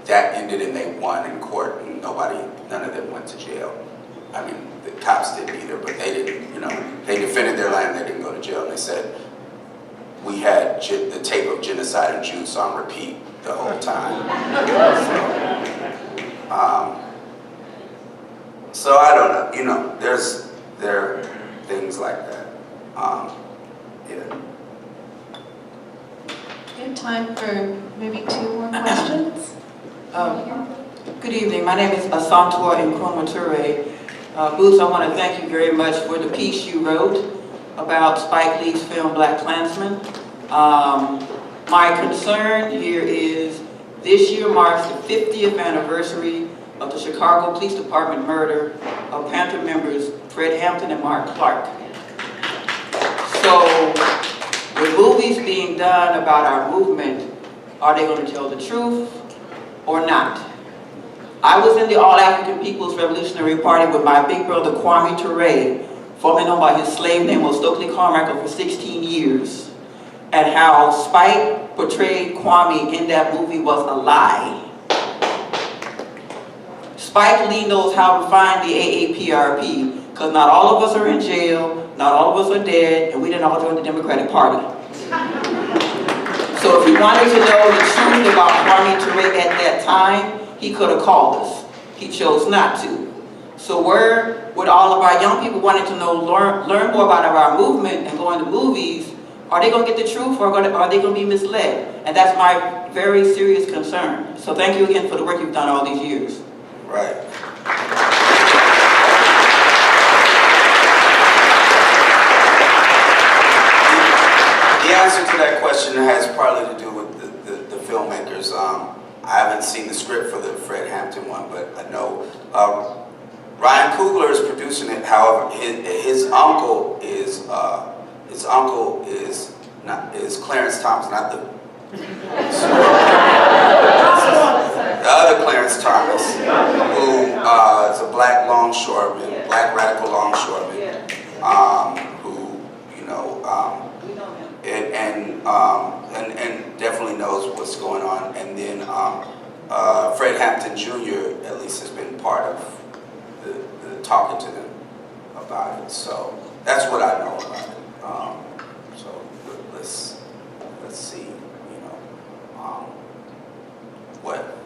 that ended and they won in court, and none of them went to jail. I mean, the cops didn't either, but they didn't, they defended their land, they didn't go to jail, and they said, we had the tape of genocide and Jews on repeat the whole time. So I don't know, there are things like that. Yeah. We have time for maybe 2 more questions. Good evening. My name is Asantua Nkrumah-Ture. Boots, I want to thank you very much for the piece you wrote about Spike Lee's film Black Klansman. My concern here is this year marks the 50th anniversary of the Chicago Police Department murder of Panther members Fred Hampton and Mark Clark. So, with movies being done about our movement, are they going to tell the truth or not? I was in the All-African People's Revolutionary Party with my big brother Kwame Ture, formerly known by his slave name of Stokely Carmichael, for 16 years. And how Spike portrayed Kwame in that movie was a lie. Spike Lee knows how to find the AAPRP, because not all of us are in jail, not all of us are dead, and we didn't all join the Democratic Party. So if he wanted to know the truth about Kwame Ture at that time, he could have called us. He chose not to. So where would all of our young people wanting to know, learn more about our movement and go into movies, are they going to get the truth, or are they going to be misled? And that's my very serious concern. So thank you again for the work you've done all these years. Right. The answer to that question has partly to do with the filmmakers. I haven't seen the script for the Fred Hampton one, but I know Ryan Coogler is producing it. However, his uncle is Clarence Thomas, not the other Clarence Thomas, who is a black longshoreman, black radical longshoreman, who and definitely knows what's going on. And then Fred Hampton Jr. at least has been part of the talking to them about it. So that's what I know about it. So let's see,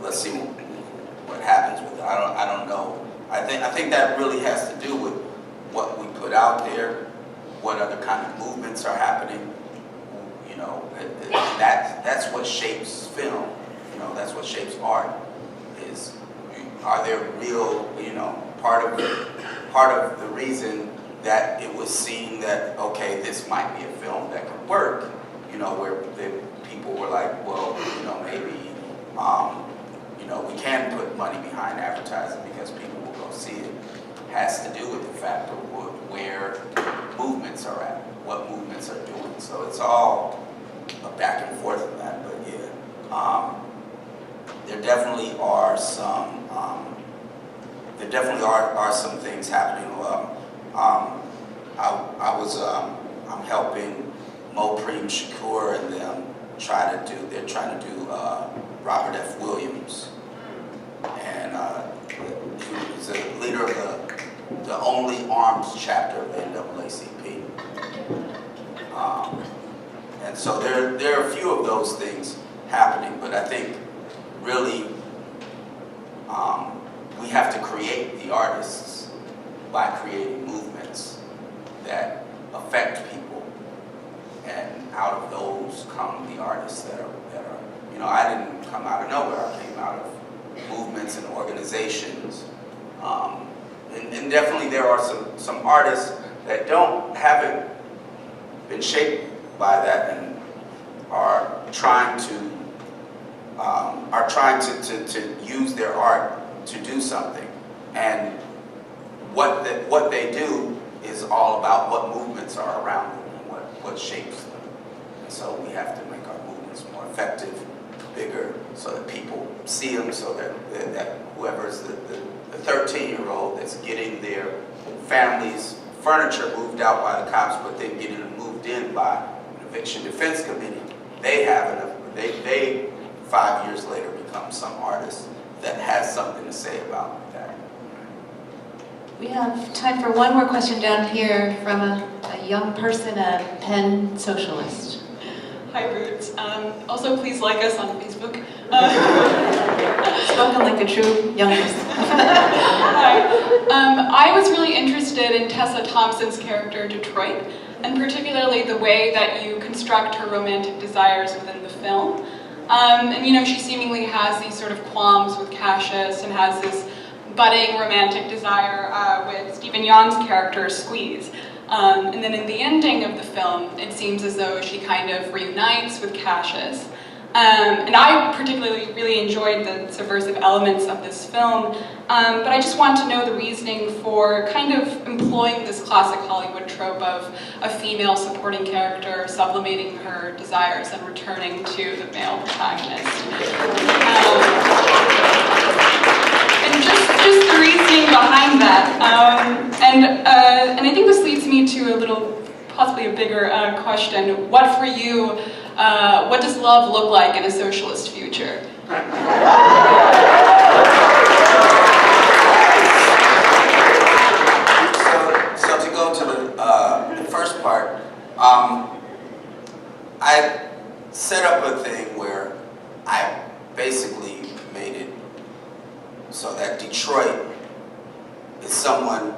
let's see what happens with it. I don't know. I think that really has to do with what we put out there, what other kind of movements are happening. That's what shapes film. That's what shapes art. Are there real, part of the reason that it was seen that, okay, this might be a film that could work, where the people were like, well, maybe, we can put money behind advertising because people will go see it, has to do with the fact of where movements are at, what movements are doing. So it's all a back and forth of that, but yeah. There definitely are some things happening. I'm helping Mopreem Shakur and them they're trying to do Robert F. Williams. And he's the leader of the only arms chapter of the NAACP. And so there are a few of those things happening, but I think really we have to create the artists by creating movements that affect people, and out of those come the artists that are I didn't come out of nowhere. I came out of movements and organizations, and definitely there are some artists that haven't been shaped by that and are trying to use their art to do something. And what they do is all about what movements are around them and what shapes them. And so we have to make our movements more effective, bigger, so that people see them, so that whoever's the 13-year-old that's getting their family's furniture moved out by the cops, but then getting them moved in by an eviction defense committee, they 5 years later become some artist that has something to say about that. We have time for one more question down here from a young person, a Penn socialist. Hi, Roots. Also, please like us on Facebook. Spoken like a true young person. Hi. I was really interested in Tessa Thompson's character, Detroit, and particularly the way that you construct her romantic desires within the film. And she seemingly has these sort of qualms with Cassius and has this budding romantic desire with Stephen Yeun's character, Squeeze. And then in the ending of the film, it seems as though she kind of reunites with Cassius. And I particularly really enjoyed the subversive elements of this film, but I just want to know the reasoning for kind of employing this classic Hollywood trope of a female supporting character sublimating her desires and returning to the male protagonist. And just the reasoning behind that. And I think this leads me to possibly a bigger question. What for you, what does love look like in a socialist future? So to go to the first part, I set up a thing where I basically made it so that Detroit is someone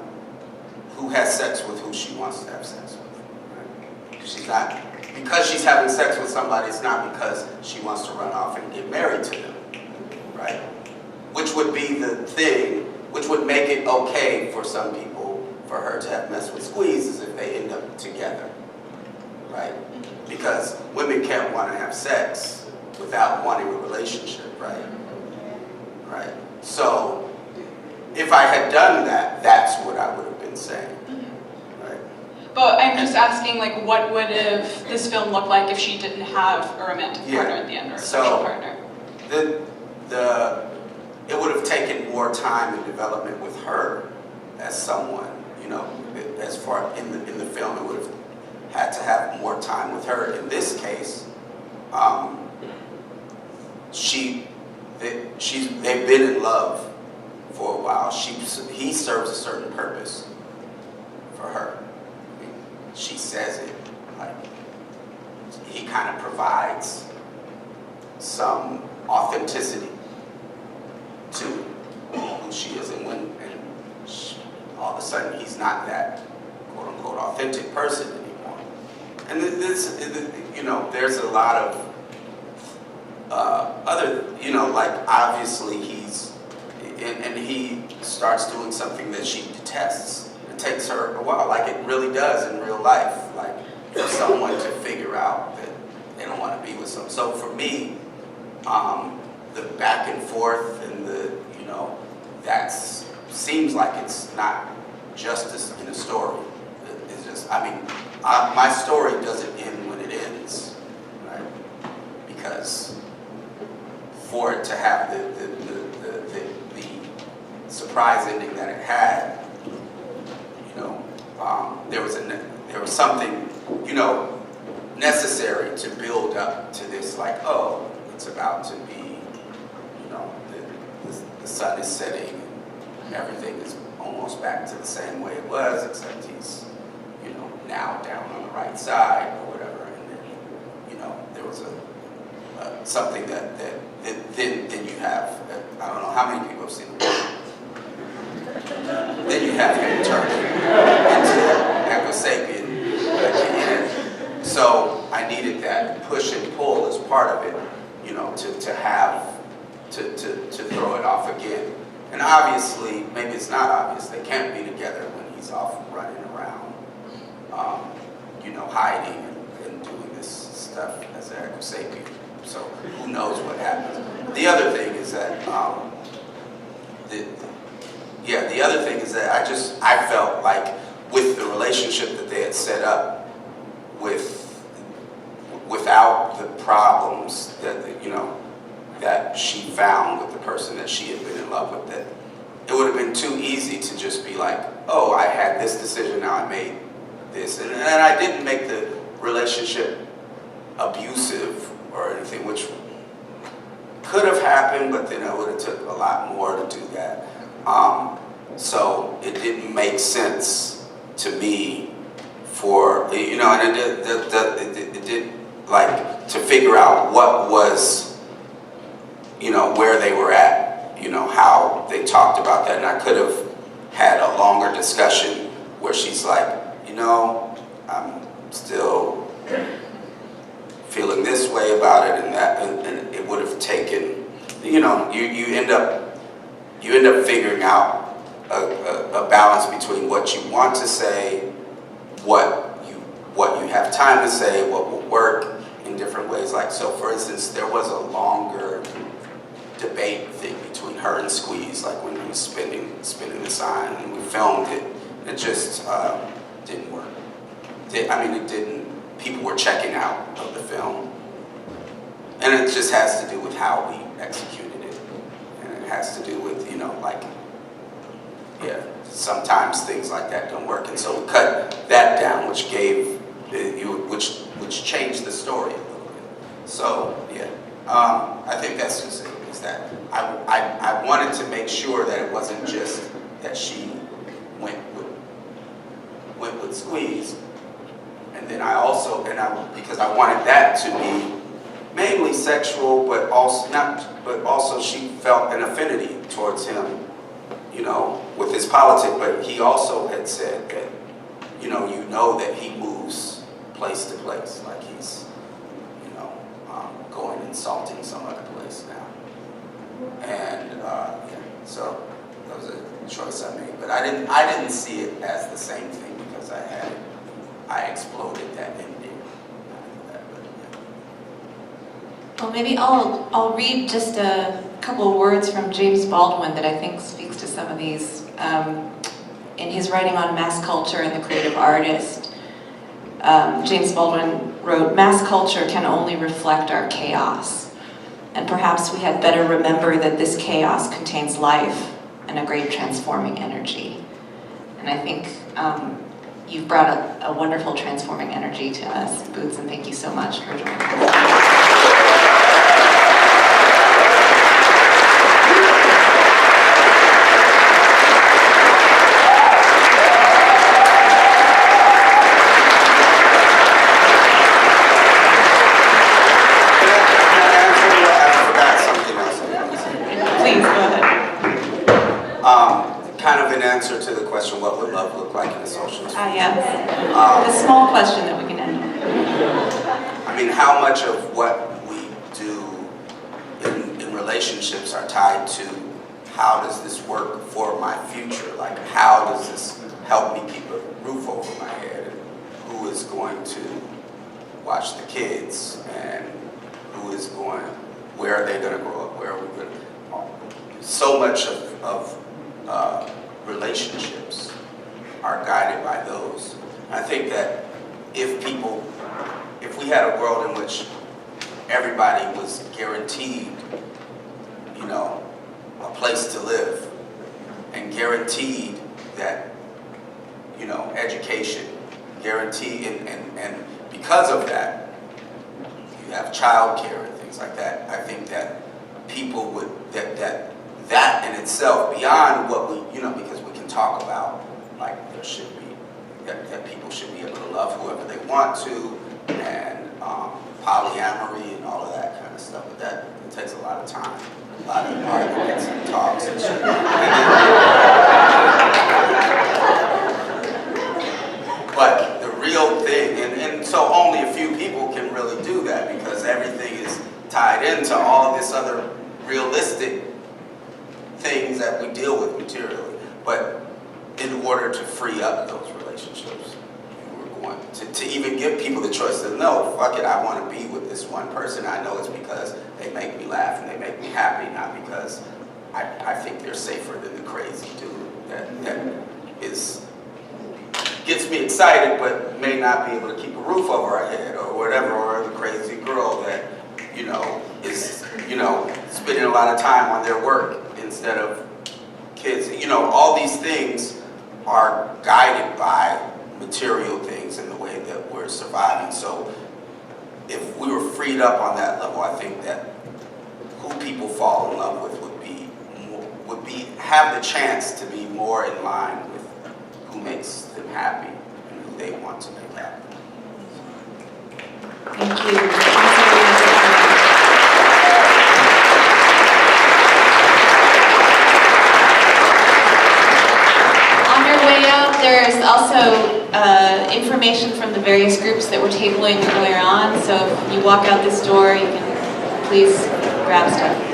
who has sex with who she wants to have sex with. Right? She's not, because she's having sex with somebody, it's not because she wants to run off and get married to them, right? Which would be the thing, which would make it okay for some people, for her to have messed with Squeeze, is if they end up together, right? Because women can't want to have sex without wanting a relationship, right? Right? So, if I had done that, that's what I would have been saying, right? But I'm just asking, like, what would have this film look like if she didn't have a romantic partner at the end, or a social partner? It would have taken more time and development with her as someone, as far in the film, it would have had to have more time with her. In this case, they've been in love for a while. He serves a certain purpose for her. I mean, she says it, like, he kind of provides some authenticity to who she is, and all of a sudden he's not that quote-unquote authentic person anymore. And there's a lot of other, like, obviously and he starts doing something that she detests. It takes her a while, like it really does in real life, like for someone to figure out that they don't want to be with someone. So for me, the back and forth and that seems like it's not justice in a story. It's just, my story doesn't end when it ends, right? Because for it to have the surprise ending that it had, there was something, necessary to build up to this, like, oh, it's about to be, the sun is setting, and everything is almost back to the same way it was, except he's, now down on the right side or whatever, and then, there was something that then you have, I don't know how many people have seen it. Then you have him turn into Echo Sapien at the end. So I needed that push and pull as part of it, to throw it off again. And obviously, maybe it's not obvious, they can't be together when he's off running around, hiding and doing this stuff as an Echo Sapien. So who knows what happens. The other thing is that, the other thing is that I felt like with the relationship that they had set up without the problems that she found with the person that she had been in love with, that it would have been too easy to just be like, oh, I had this decision, now I made this. And I didn't make the relationship abusive or anything, which could have happened, but then it would have took a lot more to do that. So it didn't make sense to me for, and it did, like, to figure out what was, where they were at, how they talked about that. And I could have had a longer discussion where she's like, I'm still feeling this way about it and that, and it would have taken, you end up figuring out a balance between what you want to say, what you have time to say, what will work in different ways. Like, so for instance, there was a longer debate thing between her and Squeeze, like when he was spinning the sign, and we filmed it. It just didn't work. It didn't. People were checking out of the film, and it just has to do with how we executed it, and it has to do with sometimes things like that don't work, and so we cut that down, which gave which changed the story a little bit. So I think that's just it. Is that I wanted to make sure that it wasn't just that she went with Squeeze, and then because I wanted that to be mainly sexual, but also she felt an affinity towards him, with his politics. But he also had said that, that he moves place to place, like he's, going and insulting some other place now. And so that was a choice I made. But I didn't see it as the same thing because I exploded that ending. Well, maybe I'll read just a couple of words from James Baldwin that I think speaks to some of these. In his writing on mass culture and the creative artist, James Baldwin wrote, "Mass culture can only reflect our chaos, and perhaps we had better remember that this chaos contains life and a great transforming energy." And I think you've brought a wonderful transforming energy to us, Boots, and thank you so much for joining us. answer to the question, what would love look like in a socialist? Yeah. The small question that we can end on. I mean, how much of what we do in relationships are tied to how does this work for my future? Like, how does this help me keep a roof over my head? And who is going to watch the kids? And who is going, where are they going to grow up? Where are we going to? So much of relationships are guided by those. I think that if we had a world in which everybody was guaranteed, you know, a place to live, and guaranteed that, you know, education, guaranteed, and because of that, you have childcare and things like that. I think that people would, that in itself, beyond what we, you know, because we can talk about, like, there should be, that people should be able to love whoever they want to, and polyamory and all of that kind of stuff, but that it takes a lot of time, a lot of arguments and talks and shit. But the real thing, and so only a few people can really do that, because everything is tied into all this other realistic things that we deal with materially. But in order to free up those relationships, we're going to even give people the choice to know, fuck it, I want to be with this one person. I know it's because they make me laugh and they make me happy, not because I think they're safer than the crazy dude that gets me excited but may not be able to keep a roof over our head or whatever, or the crazy girl that, you know, is, you know, spending a lot of time on their work instead of kids. You know, all these things are guided by material things in the way that we're surviving. So if we were freed up on that level, I think that who people fall in love with would have the chance to be more in line with who makes them happy and who they want to make happy. Thank you. On your way out, there's also information from the various groups that we're tabling earlier on. So if you walk out this door, you can please grab stuff.